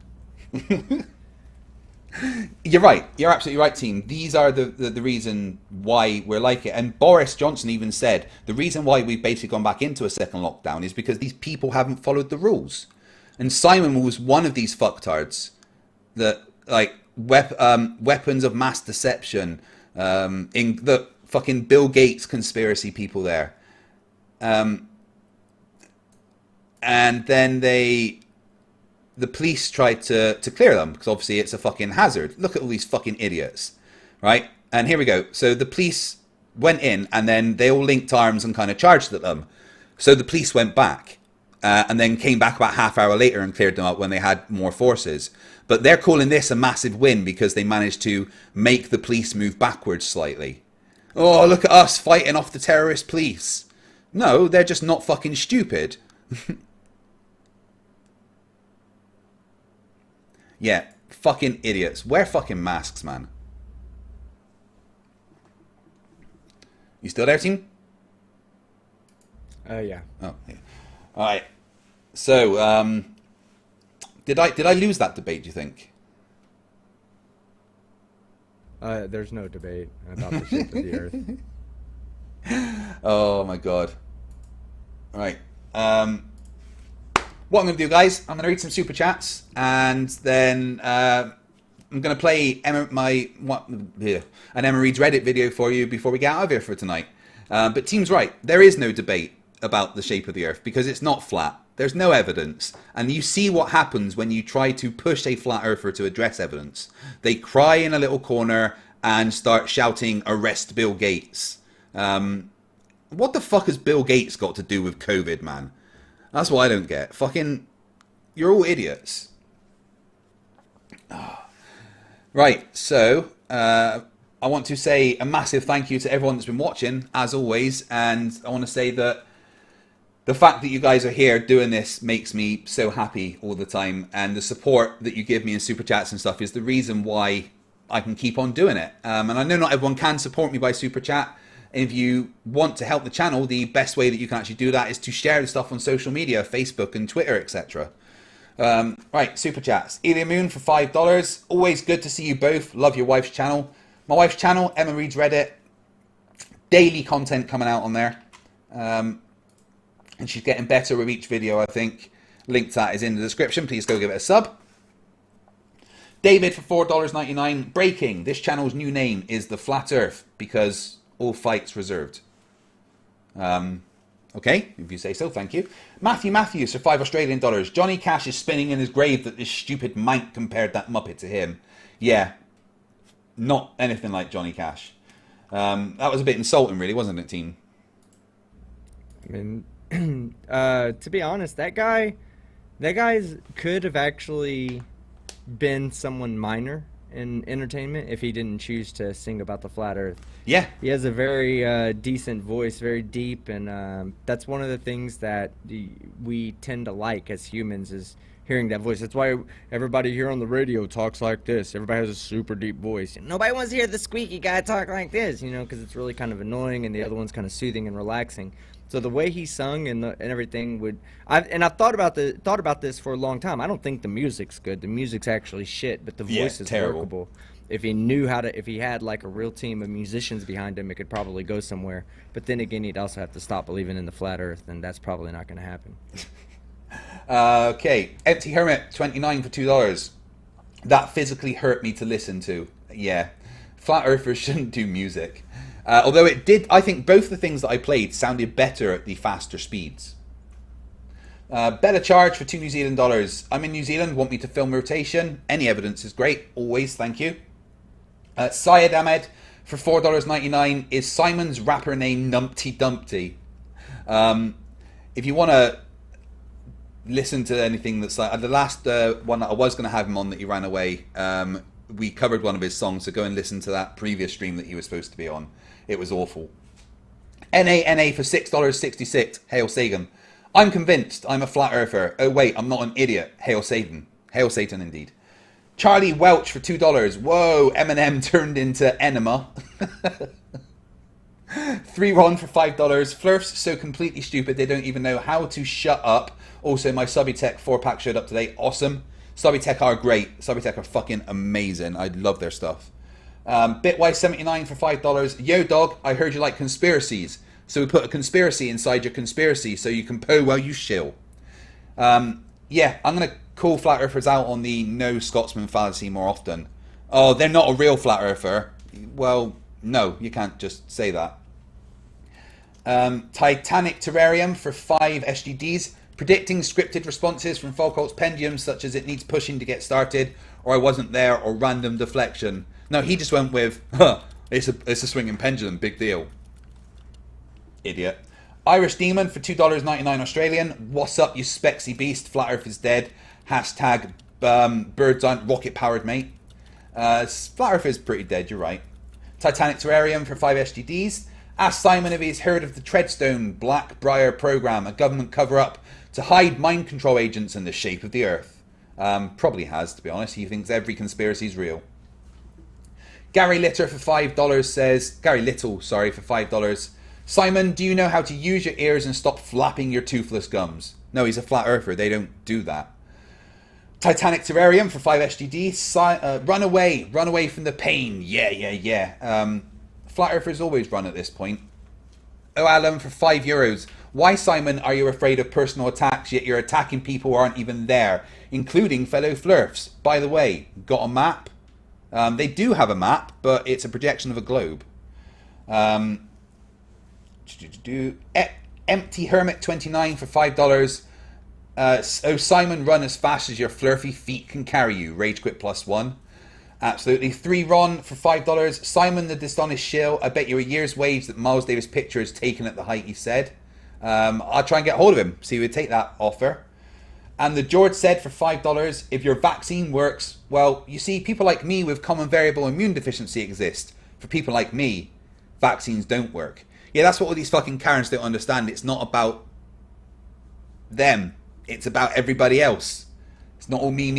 You're right. You're absolutely right, team. These are the reason why we're like it. And Boris Johnson even said the reason why we've basically gone back into a second lockdown is because these people haven't followed the rules. And Simon was one of these fucktards that, like, weapons of mass deception. In the fucking Bill Gates conspiracy people there, and then the police tried to clear them because obviously it's a fucking hazard. Look at all these fucking idiots, right? And here we go. So the police went in and then they all linked arms and kind of charged at them. So the police went back and then came back about half hour later and cleared them up when they had more forces. But they're calling this a massive win because they managed to make the police move backwards slightly. Oh, look at us fighting off the terrorist police. No, they're just not fucking stupid. Yeah, fucking idiots. Wear fucking masks, man. You still there, team? Yeah. Oh, yeah. All right. So, Did I lose that debate, do you think? There's no debate about the shape of the Earth. Oh my god. Right. What I'm going to do, guys, I'm going to read some super chats, and then I'm going to play an Emma Reads Reddit video for you before we get out of here for tonight. But team's right. There is no debate about the shape of the Earth because it's not flat. There's no evidence. And you see what happens when you try to push a flat earther to address evidence. They cry in a little corner and start shouting, "Arrest Bill Gates." What the fuck has Bill Gates got to do with COVID, man? That's what I don't get. Fucking, you're all idiots. Oh. Right, so I want to say a massive thank you to everyone that's been watching, as always. And I want to say that the fact that you guys are here doing this makes me so happy all the time, and the support that you give me in super chats and stuff is the reason why I can keep on doing it. And I know not everyone can support me by super chat. If you want to help the channel, the best way that you can actually do that is to share the stuff on social media, Facebook and Twitter, etc. Right, super chats. Elia Moon for $5. Always good to see you both. Love your wife's channel. My wife's channel, Emma Reads Reddit. Daily content coming out on there. And she's getting better with each video, I think. Link to that is in the description. Please go give it a sub. David for $4.99. Breaking. This channel's new name is The Flat Earth because all fights reserved. Okay, if you say so, thank you. Matthew Matthews for $5 Australian. Johnny Cash is spinning in his grave that this stupid mank compared that muppet to him. Yeah, not anything like Johnny Cash. That was a bit insulting, really, wasn't it, team? I mean, to be honest, that guy's could have actually been someone minor in entertainment if he didn't choose to sing about the flat earth. Yeah. He has a very decent voice, very deep, and that's one of the things that we tend to like as humans is hearing that voice. That's why everybody here on the radio talks like this. Everybody has a super deep voice. Nobody wants to hear the squeaky guy talk like this, you know, because it's really kind of annoying, and the other one's kind of soothing and relaxing. So the way he sung and everything would, I've thought about this for a long time. I don't think the music's good. The music's actually shit, but the voice is terrible. workable. If he knew how to, if he had like a real team of musicians behind him, it could probably go somewhere. But then again, he'd also have to stop believing in the flat earth, and that's probably not going to happen. Okay, Empty Hermit, 29 for $2. That physically hurt me to listen to. Yeah, Flat Earthers shouldn't do music. Although it did, I think both the things that I played sounded better at the faster speeds. Better charge for £2 New Zealand. I'm in New Zealand, want me to film rotation? Any evidence is great, always, thank you. Syed Ahmed for $4.99. Is Simon's rapper name Numpty Dumpty? If you want to listen to anything that's like the last one that I was going to have him on that he ran away, we covered one of his songs, so go and listen to that previous stream that he was supposed to be on. It was awful. NA for $6.66. Hail Sagan. I'm convinced I'm a flat earther. Oh wait, I'm not an idiot. Hail Satan. Hail Satan indeed. Charlie Welch for $2. Whoa, Eminem turned into enema. 3 Ron for $5. Flerfs so completely stupid they don't even know how to shut up. Also, my Subitech 4-pack showed up today. Awesome. Subitech are great. Subitech are fucking amazing. I love their stuff. Bitwise79 for $5. Yo dog, I heard you like conspiracies. So we put a conspiracy inside your conspiracy so you can poo while you shill. Yeah, I'm going to call flat earthers out on the no Scotsman fallacy more often. Oh, they're not a real flat earther. Well, no, you can't just say that. Titanic Terrarium for 5 SGDs. Predicting scripted responses from Foucault's pendulum, such as it needs pushing to get started, or I wasn't there, or random deflection. No, he just went with, it's a swinging pendulum, big deal. Idiot. Irish Demon for $2.99 Australian. What's up, you spexy beast? Flat Earth is dead. Hashtag birds aren't rocket powered, mate. Flat Earth is pretty dead, you're right. Titanic Terrarium for 5 SGDs. Ask Simon if he's heard of the Treadstone Blackbriar program, a government cover-up to hide mind control agents in the shape of the Earth. Probably has, to be honest. He thinks every conspiracy is real. Gary Little for $5. Simon, do you know how to use your ears and stop flapping your toothless gums? No, he's a flat earther. They don't do that. Titanic Terrarium for 5 SGD. Run away from the pain. Yeah. Flat earthers always run at this point. Oh, Alan for €5. Why, Simon, are you afraid of personal attacks, yet you're attacking people who aren't even there, including fellow Flerfs? By the way, got a map? They do have a map, but it's a projection of a globe. Empty Hermit 29 for $5. Oh, Simon, run as fast as your flirfy feet can carry you. Rage quit +1. Absolutely. 3 Ron for $5. Simon the Distonished Shill. I bet you a year's wage that Miles Davis' picture is taken at the height, he said. I'll try and get hold of him, see if he'd take that offer. And the George said for $5, if your vaccine works, well, you see, people like me with common variable immune deficiency exist. For people like me, vaccines don't work. Yeah, that's what all these fucking Karens don't understand. It's not about them. It's about everybody else. It's not all me.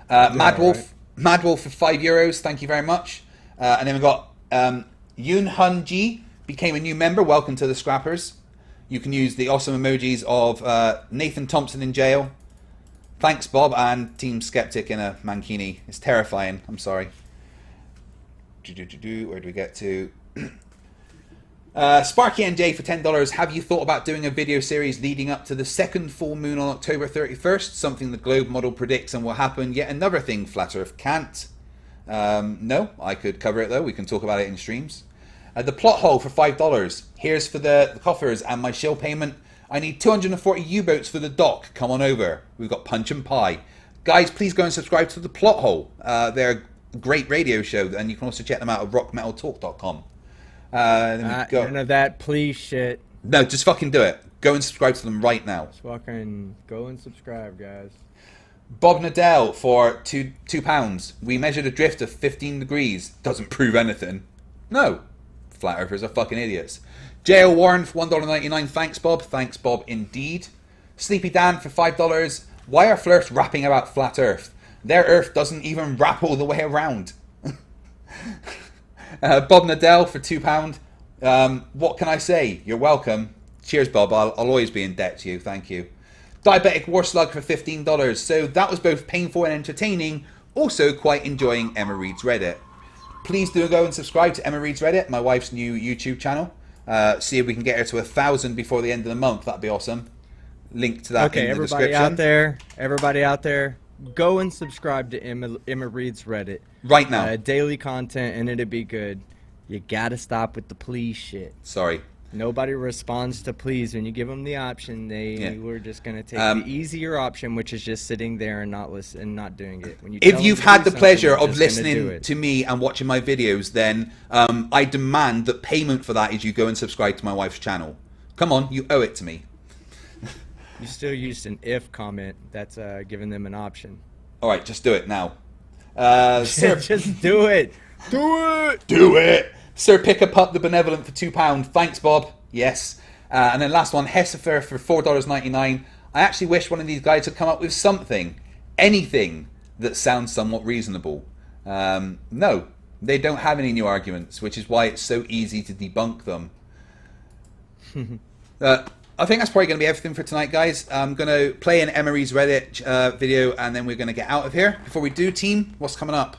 Madwolf for €5. Thank you very much. And then we've got Yoon Hun Ji became a new member. Welcome to the Scrappers. You can use the awesome emojis of Nathan Thompson in jail. Thanks, Bob, and Team Skeptic in a mankini. It's terrifying. I'm sorry. Where do we get to? Sparky NJ for $10. Have you thought about doing a video series leading up to the second full moon on October 31st? Something the globe model predicts and will happen. Yet another thing Flat Earth can't. No, I could cover it though. We can talk about it in streams. The plot hole for $5. Here's for the coffers and my shill payment. I need 240 U-boats for the dock. Come on over. We've got Punch and Pie. Guys, please go and subscribe to the plot hole. They're a great radio show, and you can also check them out at rockmetaltalk.com. None of that please shit. No, just fucking do it. Go and subscribe to them right now. Just fucking go and subscribe, guys. Bob Nadell for £2. We measured a drift of 15 degrees. Doesn't prove anything. No. Flat earthers are fucking idiots. J.L. Warren for $1.99. Thanks, Bob. Thanks, Bob, indeed. Sleepy Dan for $5. Why are Flerfs rapping about flat earth? Their earth doesn't even wrap all the way around. Bob Nadell for £2. What can I say? You're welcome. Cheers, Bob. I'll always be in debt to you. Thank you. Diabetic War Slug for $15. So that was both painful and entertaining. Also quite enjoying Emma Reed's Reddit. Please do go and subscribe to Emma Reed's Reddit, my wife's new YouTube channel. See if we can get her to 1,000 before the end of the month. That'd be awesome. link to that Okay, in the everybody description. Everybody out there, go and subscribe to Emma Reed's Reddit. Right now. Daily content, and it'd be good. You gotta stop with the please shit. Sorry. Nobody responds to please when you give them the option. They were just gonna take the easier option, which is just sitting there and not listen and not doing it. When you If you've had the pleasure of do listening it. to me and watching my videos, then I demand that payment for that is you go and subscribe to my wife's channel. Come on, you owe it to me. You still used an if comment. That's giving them an option. All right, just do it now. Sir, Just do it. do it. Sir Pick a Pup the Benevolent for £2. Thanks, Bob. Yes. And then last one, Hessifer for $4.99. I actually wish one of these guys had come up with something, anything that sounds somewhat reasonable. No, they don't have any new arguments, which is why it's so easy to debunk them. I think that's probably going to be everything for tonight, guys. I'm going to play an Emery's Reddit video, and then we're going to get out of here. Before we do, team, what's coming up?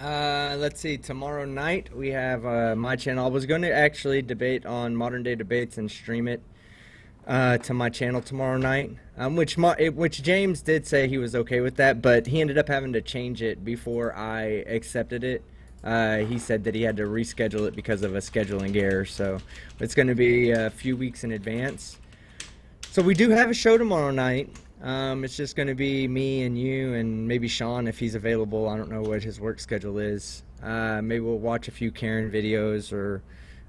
Let's see. Tomorrow night we have my channel. I was going to actually debate on modern day debates and stream it to my channel tomorrow night, which James did say he was okay with that, but he ended up having to change it before I accepted it. He said that he had to reschedule it because of a scheduling error, so it's going to be a few weeks in advance. So we do have a show tomorrow night. It's just going to be me and you and maybe Sean if he's available. I don't know what his work schedule is. Maybe we'll watch a few Karen videos or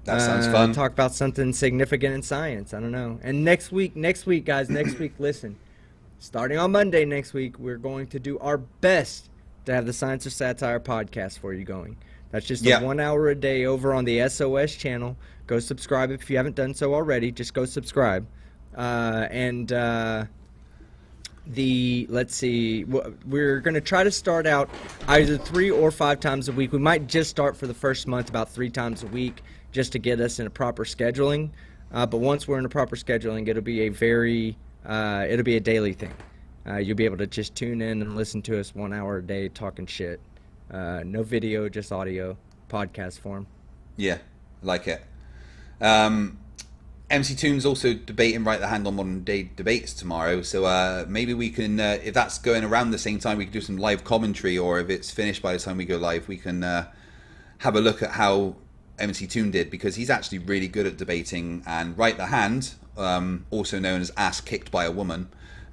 that sounds fun. Talk about something significant in science. I don't know. And next week, guys, listen. Starting on Monday next week, we're going to do our best to have the Science or Satire podcast for you going. That's just a 1 hour a day over on the SOS channel. Go subscribe if you haven't done so already. Just go subscribe. Let's see, we're going to try to start out either 3 or 5 times a week. We might just start for the first month about 3 times a week just to get us in a proper scheduling. But once we're in a proper scheduling, it'll be a daily thing. You'll be able to just tune in and listen to us 1 hour a day talking shit. No video, just audio, podcast form. Yeah, like it. MC Toon's also debating Right the Hand on Modern Day Debates tomorrow, so maybe we can, if that's going around the same time, we can do some live commentary, or if it's finished by the time we go live, we can have a look at how MC Toon did, because he's actually really good at debating, and Right the Hand, also known as Ass Kicked by a Woman,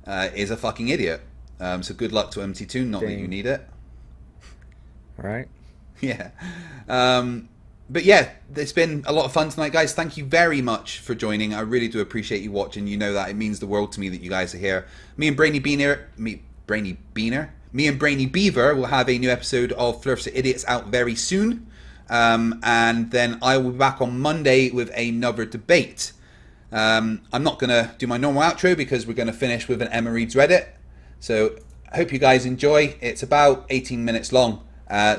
is a fucking idiot. So good luck to MC Toon, not that you need it. All right. Yeah. But yeah, it's been a lot of fun tonight, guys. Thank you very much for joining. I really do appreciate you watching. You know that. It means the world to me that you guys are here. Me and Brainy Beaver will have a new episode of Flerfs are Idiots out very soon. And then I will be back on Monday with another debate. I'm not going to do my normal outro because we're going to finish with an Emma Reed's Reddit. So I hope you guys enjoy. It's about 18 minutes long.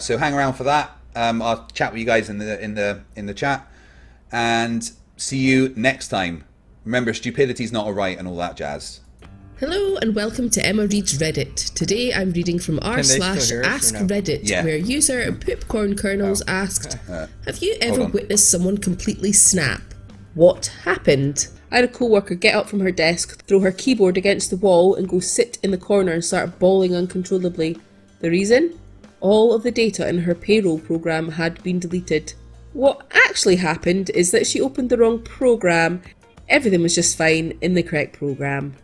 So hang around for that. I'll chat with you guys in the chat, and see you next time. Remember, stupidity's not a right and all that jazz. Hello and welcome to Emma Reed's Reddit. Today I'm reading from r/AskReddit, where user Poopcorn Kernels asked, have you ever witnessed someone completely snap? What happened? I had a co-worker get up from her desk, throw her keyboard against the wall and go sit in the corner and start bawling uncontrollably. The reason? All of the data in her payroll program had been deleted. What actually happened is that she opened the wrong program. Everything was just fine in the correct program.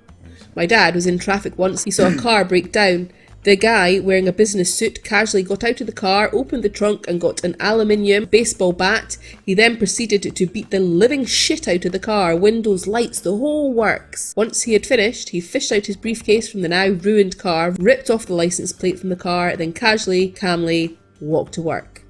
My dad was in traffic once. He saw a car break down. The guy, wearing a business suit, casually got out of the car, opened the trunk and got an aluminium baseball bat. He then proceeded to beat the living shit out of the car, windows, lights, the whole works. Once he had finished, he fished out his briefcase from the now ruined car, ripped off the license plate from the car, then casually, calmly walked to work.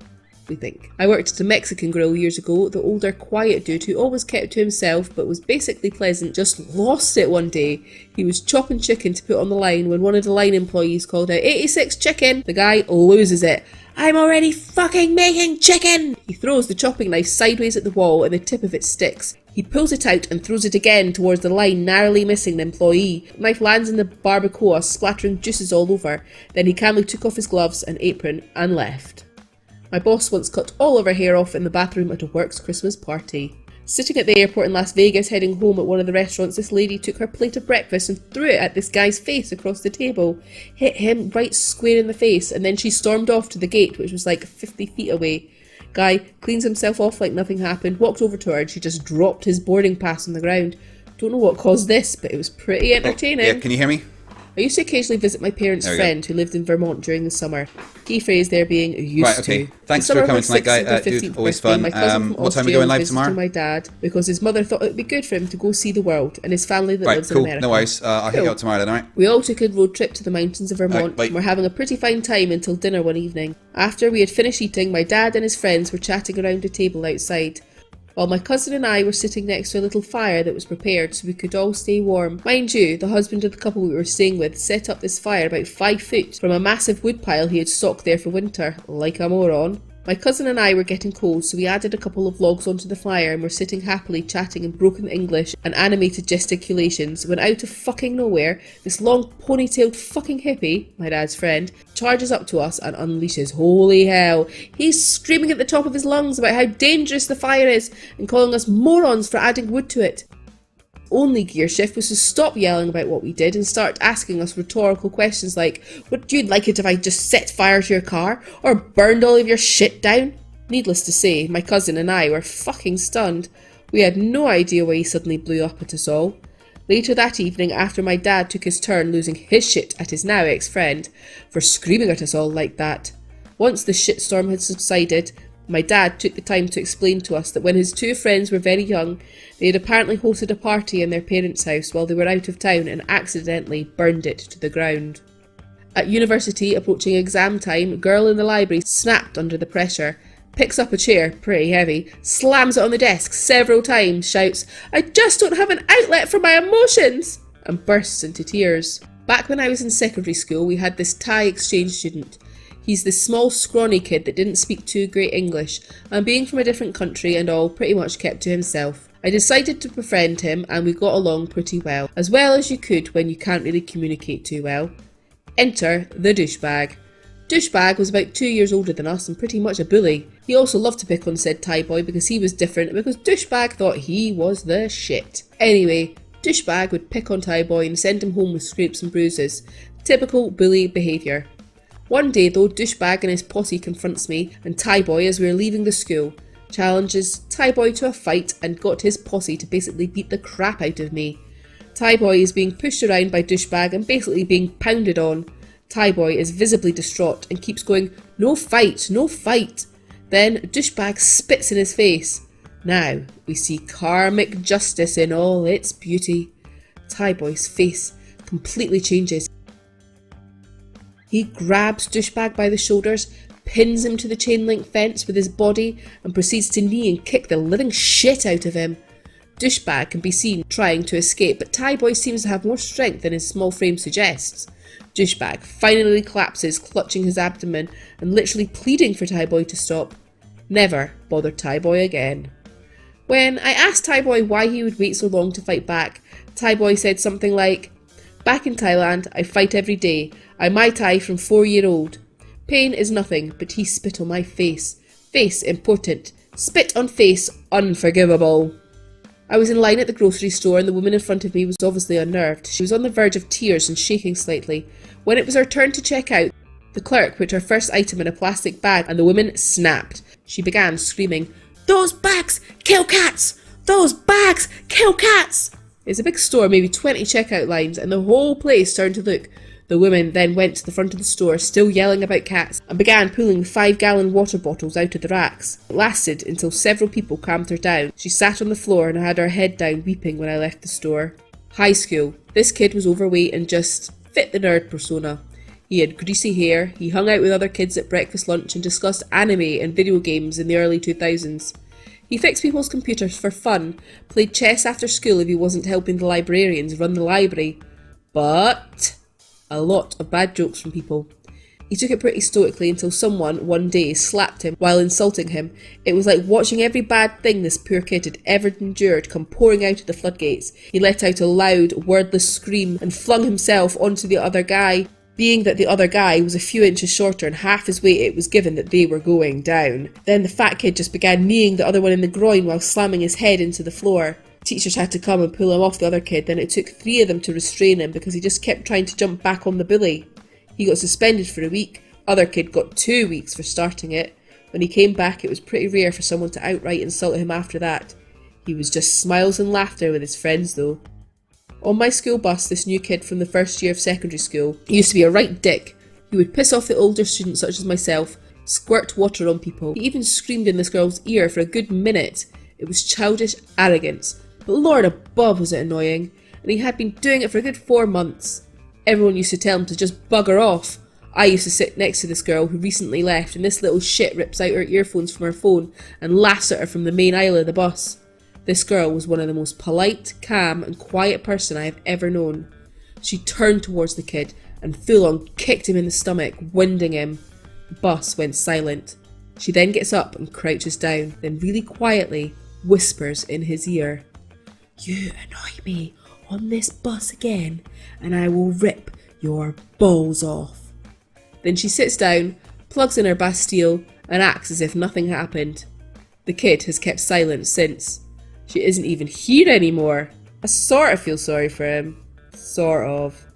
We think. I worked at a Mexican grill years ago. The older, quiet dude who always kept to himself but was basically pleasant just lost it one day. He was chopping chicken to put on the line when one of the line employees called out, 86 chicken! The guy loses it. I'm already fucking making chicken! He throws the chopping knife sideways at the wall and the tip of it sticks. He pulls it out and throws it again towards the line, narrowly missing the employee. The knife lands in the barbacoa, splattering juices all over. Then he calmly took off his gloves and apron and left. My boss once cut all of her hair off in the bathroom at a works Christmas party. Sitting at the airport in Las Vegas heading home at one of the restaurants, this lady took her plate of breakfast and threw it at this guy's face across the table. Hit him right square in the face, and then she stormed off to the gate, which was like 50 feet away. Guy cleans himself off like nothing happened, walked over to her, and she just dropped his boarding pass on the ground. Don't know what caused this, but it was pretty entertaining. Yeah, can you hear me? I used to occasionally visit my parents' friend who lived in Vermont during the summer. Key phrase there being used to. Thanks for coming tonight, Guy. Dude, always fun. What time are we going live tomorrow? My dad, because his mother thought it would be good for him to go see the world, and his family that lives in America. No worries. I'll hit you up tomorrow then, alright? We all took a road trip to the mountains of Vermont, and were having a pretty fine time until dinner one evening. After we had finished eating, my dad and his friends were chatting around a table outside, while my cousin and I were sitting next to a little fire that was prepared so we could all stay warm. Mind you, the husband of the couple we were staying with set up this fire about 5 foot from a massive wood pile he had stocked there for winter, like a moron. My cousin and I were getting cold, so we added a couple of logs onto the fire and were sitting happily chatting in broken English and animated gesticulations when out of fucking nowhere, this long ponytailed fucking hippie, my dad's friend, charges up to us and unleashes holy hell. He's screaming at the top of his lungs about how dangerous the fire is and calling us morons for adding wood to it. Only gear shift was to stop yelling about what we did and start asking us rhetorical questions like, would you like it if I just set fire to your car or burned all of your shit down? Needless to say, my cousin and I were fucking stunned. We had no idea why he suddenly blew up at us all. Later that evening, after my dad took his turn losing his shit at his now ex-friend for screaming at us all like that. Once the shitstorm had subsided, my dad took the time to explain to us that when his two friends were very young, they had apparently hosted a party in their parents' house while they were out of town and accidentally burned it to the ground. At university, approaching exam time, girl in the library snapped under the pressure, picks up a chair, pretty heavy, slams it on the desk several times, shouts, "I just don't have an outlet for my emotions!" and bursts into tears. Back when I was in secondary school, we had this Thai exchange student. He's this small, scrawny kid that didn't speak too great English, and being from a different country and all, pretty much kept to himself. I decided to befriend him, and we got along pretty well as you could when you can't really communicate too well. Enter the douchebag. Douchebag was about 2 years older than us and pretty much a bully. He also loved to pick on said Thai boy because he was different and because douchebag thought he was the shit. Anyway, douchebag would pick on Thai boy and send him home with scrapes and bruises. Typical bully behaviour. One day though, douchebag and his posse confronts me and Thai boy as we are leaving the school, challenges Thai boy to a fight and got his posse to basically beat the crap out of me. Thai boy is being pushed around by douchebag and basically being pounded on. Thai boy is visibly distraught and keeps going, "No fight, no fight." Then douchebag spits in his face. Now we see karmic justice in all its beauty. Thai boy's face completely changes. He grabs douchebag by the shoulders, pins him to the chain link fence with his body, and proceeds to knee and kick the living shit out of him. Douchebag can be seen trying to escape, but Thai boy seems to have more strength than his small frame suggests. Douchebag finally collapses, clutching his abdomen and literally pleading for Thai boy to stop. Never bothered Thai boy again. When I asked Thai boy why he would wait so long to fight back, Thai boy said something like, "Back in Thailand, I fight every day. I Muay Thai from 4-year-old. Pain is nothing, but he spit on my face. Face important. Spit on face unforgivable." I was in line at the grocery store and the woman in front of me was obviously unnerved. She was on the verge of tears and shaking slightly. When it was her turn to check out, the clerk put her first item in a plastic bag and the woman snapped. She began screaming, "Those bags kill cats! Those bags kill cats!" It's a big store, maybe 20 checkout lines, and the whole place turned to look. The woman then went to the front of the store, still yelling about cats, and began pulling 5-gallon water bottles out of the racks. It lasted until several people calmed her down. She sat on the floor and had her head down, weeping when I left the store. High school. This kid was overweight and just fit the nerd persona. He had greasy hair, he hung out with other kids at breakfast lunch and discussed anime and video games in the early 2000s. He fixed people's computers for fun, played chess after school if he wasn't helping the librarians run the library. But a lot of bad jokes from people. He took it pretty stoically until someone, one day, slapped him while insulting him. It was like watching every bad thing this poor kid had ever endured come pouring out of the floodgates. He let out a loud, wordless scream and flung himself onto the other guy. being that the other guy was a few inches shorter and half his weight, it was given that they were going down. Then the fat kid just began kneeing the other one in the groin while slamming his head into the floor. Teachers had to come and pull him off the other kid, then it took 3 of them to restrain him because he just kept trying to jump back on the bully. He got suspended for a week, other kid got 2 weeks for starting it. When he came back, it was pretty rare for someone to outright insult him after that. He was just smiles and laughter with his friends though. On my school bus, this new kid from the first year of secondary school used to be a right dick. He would piss off the older students such as myself, squirt water on people. He even screamed in this girl's ear for a good minute. It was childish arrogance. But Lord above was it annoying, and he had been doing it for a good 4 months. Everyone used to tell him to just bugger off. I used to sit next to this girl who recently left, and this little shit rips out her earphones from her phone and laughs at her from the main aisle of the bus. This girl was one of the most polite, calm and quiet person I have ever known. She turned towards the kid and full on kicked him in the stomach, winding him. The bus went silent. She then gets up and crouches down, then really quietly whispers in his ear, "You annoy me on this bus again, and I will rip your balls off." Then she sits down, plugs in her Bastille, and acts as if nothing happened. The kid has kept silent since. She isn't even here anymore. I sort of feel sorry for him. Sort of.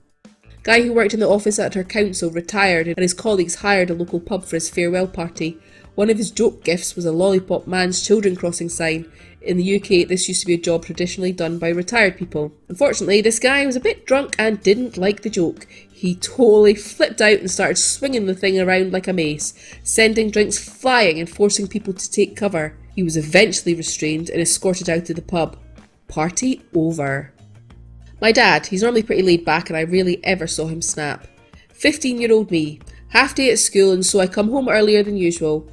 Guy who worked in the office at her council retired and his colleagues hired a local pub for his farewell party. One of his joke gifts was a lollipop man's children crossing sign. In the UK, this used to be a job traditionally done by retired people. Unfortunately, this guy was a bit drunk and didn't like the joke. He totally flipped out and started swinging the thing around like a mace, sending drinks flying and forcing people to take cover. He was eventually restrained and escorted out of the pub. Party over. My dad, he's normally pretty laid back and I rarely ever saw him snap. 15-year-old me. Half day at school and so I come home earlier than usual.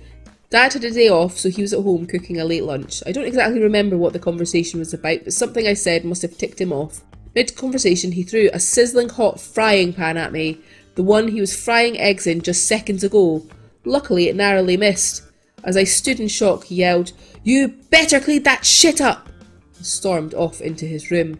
Dad had a day off, so he was at home cooking a late lunch. I don't exactly remember what the conversation was about, but something I said must have ticked him off. Mid-conversation, he threw a sizzling hot frying pan at me, the one he was frying eggs in just seconds ago. Luckily, it narrowly missed. As I stood in shock, he yelled, "You better clean that shit up!" and stormed off into his room.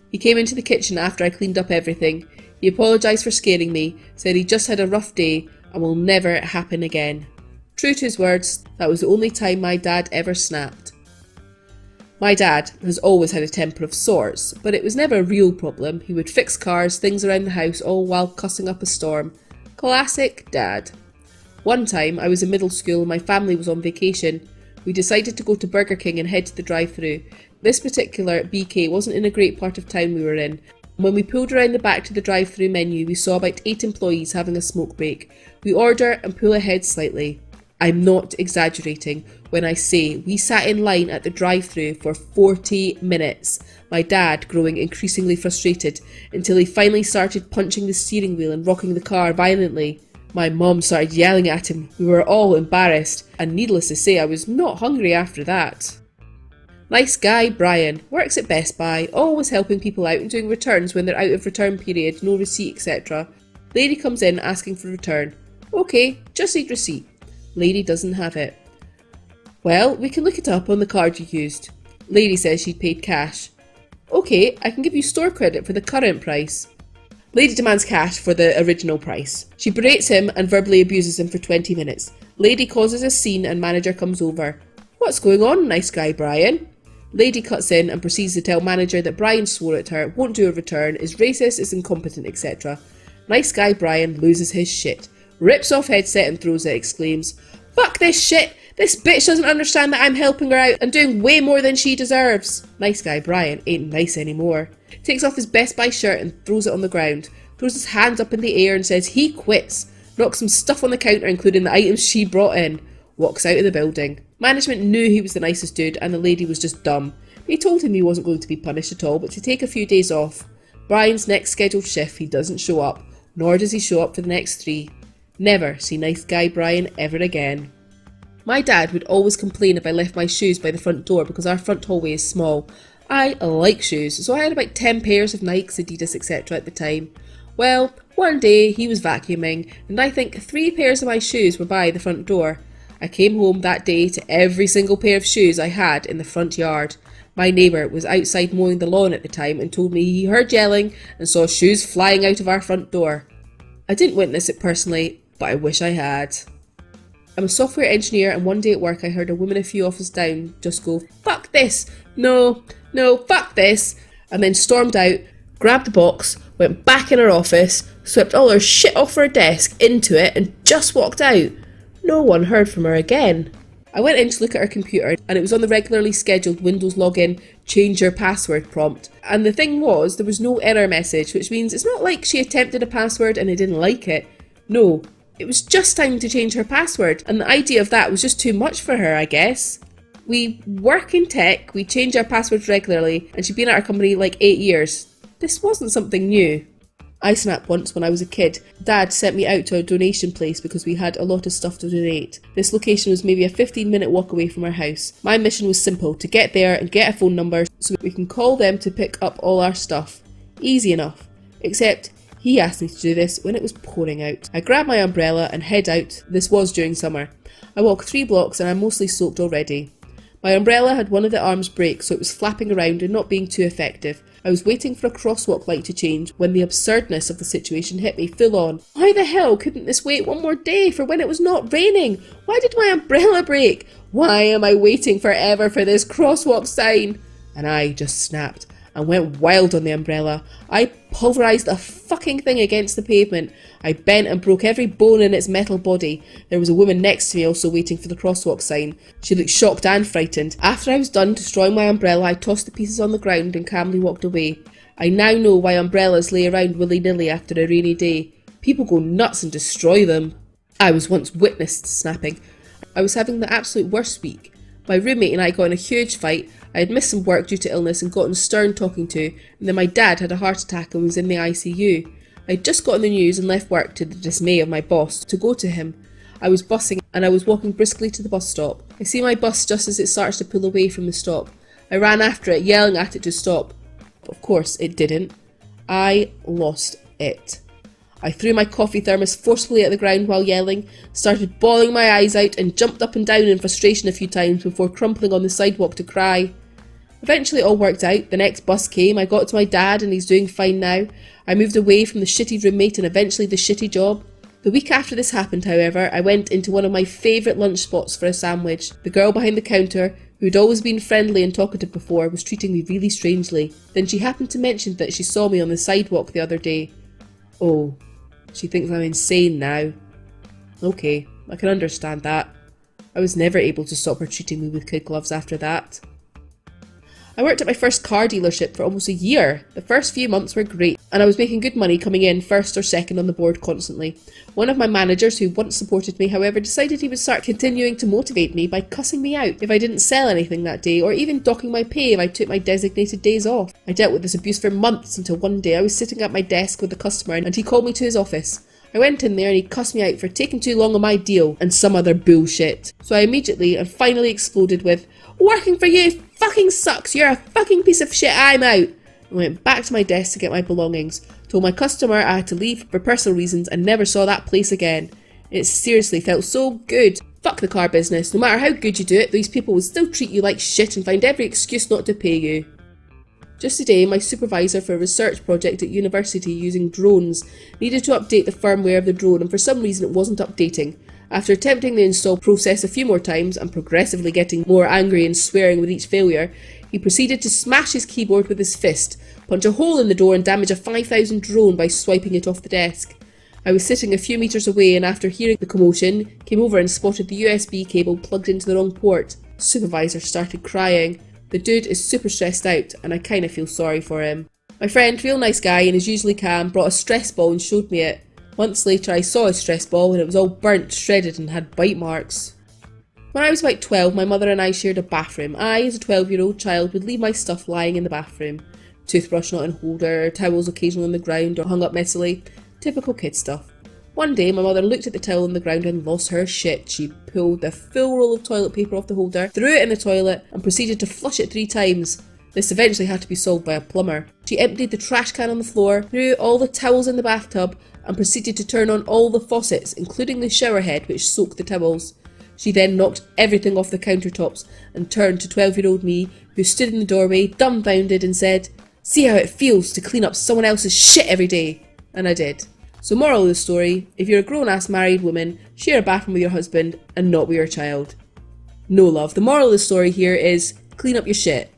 He came into the kitchen after I cleaned up everything. He apologised for scaring me, said he just had a rough day and will never happen again. True to his words, that was the only time my dad ever snapped. My dad has always had a temper of sorts, but it was never a real problem. He would fix cars, things around the house, all while cussing up a storm. Classic dad. One time, I was in middle school and my family was on vacation. We decided to go to Burger King and head to the drive-thru. This particular BK wasn't in a great part of town we were in. When we pulled around the back to the drive-thru menu, we saw about 8 employees having a smoke break. We order and pull ahead slightly. I'm not exaggerating when I say we sat in line at the drive-thru for 40 minutes, my dad growing increasingly frustrated until he finally started punching the steering wheel and rocking the car violently. My mum started yelling at him. We were all embarrassed, and needless to say I was not hungry after that. Nice guy Brian, works at Best Buy, always helping people out and doing returns when they're out of return period, no receipt etc. Lady comes in asking for return. Okay, just need receipt. Lady doesn't have it. Well, we can look it up on the card you used. Lady says she'd paid cash. Okay, I can give you store credit for the current price. Lady demands cash for the original price. She berates him and verbally abuses him for 20 minutes. Lady causes a scene and manager comes over. What's going on, nice guy Brian? Lady cuts in and proceeds to tell manager that Brian swore at her, won't do a return, is racist, is incompetent, etc. Nice guy Brian loses his shit. Rips off headset and throws it, exclaims, "Fuck this shit! This bitch doesn't understand that I'm helping her out and doing way more than she deserves." Nice guy Brian ain't nice anymore. Takes off his Best Buy shirt and throws it on the ground. Throws his hands up in the air and says he quits. Knocks some stuff on the counter including the items she brought in. Walks out of the building. Management knew he was the nicest dude and the lady was just dumb. They told him he wasn't going to be punished at all but to take a few days off. Brian's next scheduled shift he doesn't show up, nor does he show up for the next 3. Never see nice guy Brian ever again. My dad would always complain if I left my shoes by the front door because our front hallway is small. I like shoes, so I had about 10 pairs of Nikes, Adidas, etc. at the time. Well, one day he was vacuuming, and I think 3 pairs of my shoes were by the front door. I came home that day to every single pair of shoes I had in the front yard. My neighbour was outside mowing the lawn at the time and told me he heard yelling and saw shoes flying out of our front door. I didn't witness it personally, but I wish I had. I'm a software engineer, and one day at work I heard a woman a few offices down just go, "Fuck this! No, fuck this!" and then stormed out, grabbed the box, went back in her office, swept all her shit off her desk into it, and just walked out. No one heard from her again. I went in to look at her computer, and it was on the regularly scheduled Windows login change your password prompt. And the thing was, there was no error message, which means it's not like she attempted a password and I didn't like it. No, it was just time to change her password, and the idea of that was just too much for her, I guess. We work in tech, we change our passwords regularly, and she'd been at our company like 8 years. This wasn't something new. I snapped once when I was a kid. Dad sent me out to a donation place because we had a lot of stuff to donate. This location was maybe a 15-minute walk away from our house. My mission was simple, to get there and get a phone number so we can call them to pick up all our stuff. Easy enough. Except he asked me to do this when it was pouring out. I grabbed my umbrella and head out. This was during summer. I walked 3 blocks and I'm mostly soaked already. My umbrella had one of the arms break, so it was flapping around and not being too effective. I was waiting for a crosswalk light to change when the absurdness of the situation hit me full on. Why the hell couldn't this wait one more day for when it was not raining? Why did my umbrella break? Why am I waiting forever for this crosswalk sign? And I just snapped and went wild on the umbrella. I pulverised the fucking thing against the pavement. I bent and broke every bone in its metal body. There was a woman next to me also waiting for the crosswalk sign. She looked shocked and frightened. After I was done destroying my umbrella, I tossed the pieces on the ground and calmly walked away. I now know why umbrellas lay around willy-nilly after a rainy day. People go nuts and destroy them. I was once witness to snapping. I was having the absolute worst week. My roommate and I got in a huge fight. I had missed some work due to illness and gotten stern talking to, and then my dad had a heart attack and was in the ICU. I had just gotten the news and left work to the dismay of my boss to go to him. I was bussing and I was walking briskly to the bus stop. I see my bus just as it starts to pull away from the stop. I ran after it, yelling at it to stop. But of course it didn't. I lost it. I threw my coffee thermos forcefully at the ground while yelling, started bawling my eyes out and jumped up and down in frustration a few times before crumpling on the sidewalk to cry. Eventually it all worked out. The next bus came, I got to my dad and he's doing fine now. I moved away from the shitty roommate and eventually the shitty job. The week after this happened, however, I went into one of my favourite lunch spots for a sandwich. The girl behind the counter, who'd always been friendly and talkative before, was treating me really strangely. Then she happened to mention that she saw me on the sidewalk the other day. Oh, she thinks I'm insane now. Okay, I can understand that. I was never able to stop her treating me with kid gloves after that. I worked at my first car dealership for almost a year. The first few months were great, and I was making good money coming in first or second on the board constantly. One of my managers, who once supported me, however, decided he would start continuing to motivate me by cussing me out if I didn't sell anything that day, or even docking my pay if I took my designated days off. I dealt with this abuse for months until one day I was sitting at my desk with a customer and he called me to his office. I went in there and he cussed me out for taking too long on my deal and some other bullshit. So I immediately and finally exploded with, "Working for you fucking sucks, you're a fucking piece of shit, I'm out." I went back to my desk to get my belongings, told my customer I had to leave for personal reasons and never saw that place again. It seriously felt so good. Fuck the car business, no matter how good you do it, these people would still treat you like shit and find every excuse not to pay you. Just today, my supervisor for a research project at university using drones needed to update the firmware of the drone and for some reason it wasn't updating. After attempting the install process a few more times and progressively getting more angry and swearing with each failure, he proceeded to smash his keyboard with his fist, punch a hole in the door and damage a 5,000 drone by swiping it off the desk. I was sitting a few metres away and after hearing the commotion, came over and spotted the USB cable plugged into the wrong port. Supervisor started crying. The dude is super stressed out and I kinda feel sorry for him. My friend, real nice guy and is usually calm, brought a stress ball and showed me it. Months later I saw his stress ball and it was all burnt, shredded and had bite marks. When I was about 12, my mother and I shared a bathroom. I, as a 12-year-old child, would leave my stuff lying in the bathroom. Toothbrush not in holder, towels occasionally on the ground or hung up messily. Typical kid stuff. One day, my mother looked at the towel on the ground and lost her shit. She pulled the full roll of toilet paper off the holder, threw it in the toilet, and proceeded to flush it 3 times. This eventually had to be solved by a plumber. She emptied the trash can on the floor, threw all the towels in the bathtub, and proceeded to turn on all the faucets, including the shower head which soaked the towels. She then knocked everything off the countertops and turned to 12-year-old me, who stood in the doorway, dumbfounded, and said, "See how it feels to clean up someone else's shit every day." And I did. So moral of the story, if you're a grown-ass married woman, share a bathroom with your husband and not with your child. No love. The moral of the story here is clean up your shit.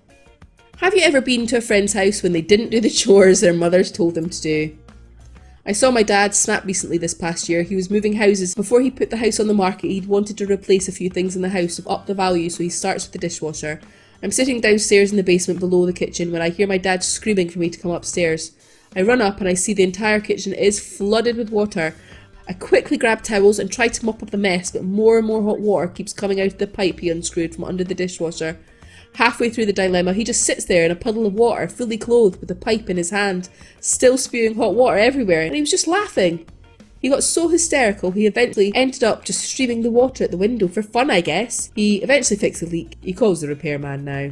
Have you ever been to a friend's house when they didn't do the chores their mothers told them to do? I saw my dad snap recently this past year. He was moving houses. Before he put the house on the market, he'd wanted to replace a few things in the house to up the value, so he starts with the dishwasher. I'm sitting downstairs in the basement below the kitchen when I hear my dad screaming for me to come upstairs. I run up and I see the entire kitchen is flooded with water. I quickly grab towels and try to mop up the mess, but more and more hot water keeps coming out of the pipe he unscrewed from under the dishwasher. Halfway through the dilemma, he just sits there in a puddle of water, fully clothed with a pipe in his hand, still spewing hot water everywhere, and he was just laughing. He got so hysterical, he eventually ended up just streaming the water at the window for fun, I guess. He eventually fixed the leak. He calls the repairman now.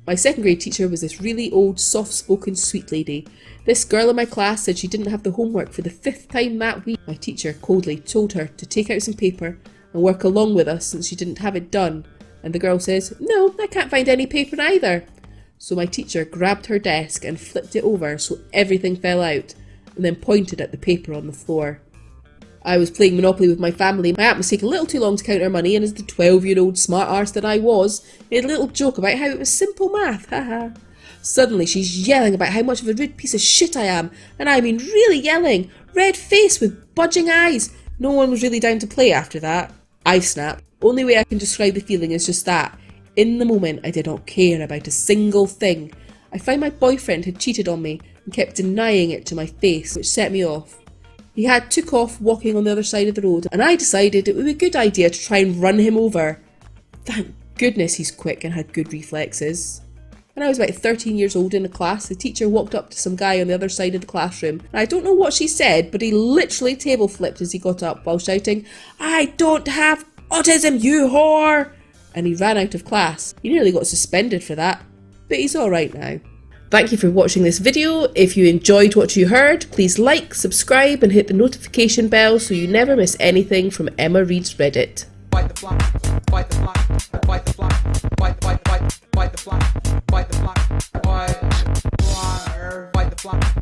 My second grade teacher was this really old, soft-spoken, sweet lady. This girl in my class said she didn't have the homework for the 5th time that week. My teacher coldly told her to take out some paper and work along with us since she didn't have it done. And the girl says, "No, I can't find any paper either." So my teacher grabbed her desk and flipped it over so everything fell out, and then pointed at the paper on the floor. I was playing Monopoly with my family. My app was taking a little too long to count our money, and as the 12-year-old smart arse that I was, made a little joke about how it was simple math, haha. Suddenly she's yelling about how much of a rude piece of shit I am, and I mean really yelling, red face with budging eyes. No one was really down to play after that. I've snapped. Only way I can describe the feeling is just that. In the moment, I did not care about a single thing. I found my boyfriend had cheated on me and kept denying it to my face, which set me off. He took off walking on the other side of the road, and I decided it would be a good idea to try and run him over. Thank goodness he's quick and had good reflexes. When I was about 13 years old in a class, the teacher walked up to some guy on the other side of the classroom, and I don't know what she said, but he literally table flipped as he got up while shouting, "I don't have autism, you whore!" And he ran out of class. He nearly got suspended for that, but he's alright now. Thank you for watching this video. If you enjoyed what you heard, please like, subscribe and hit the notification bell so you never miss anything from Emma Reads Reddit. Fight the flock, fight the flock, fight the flock, fight the flock, fight the flock, fight the flock, fight the flock.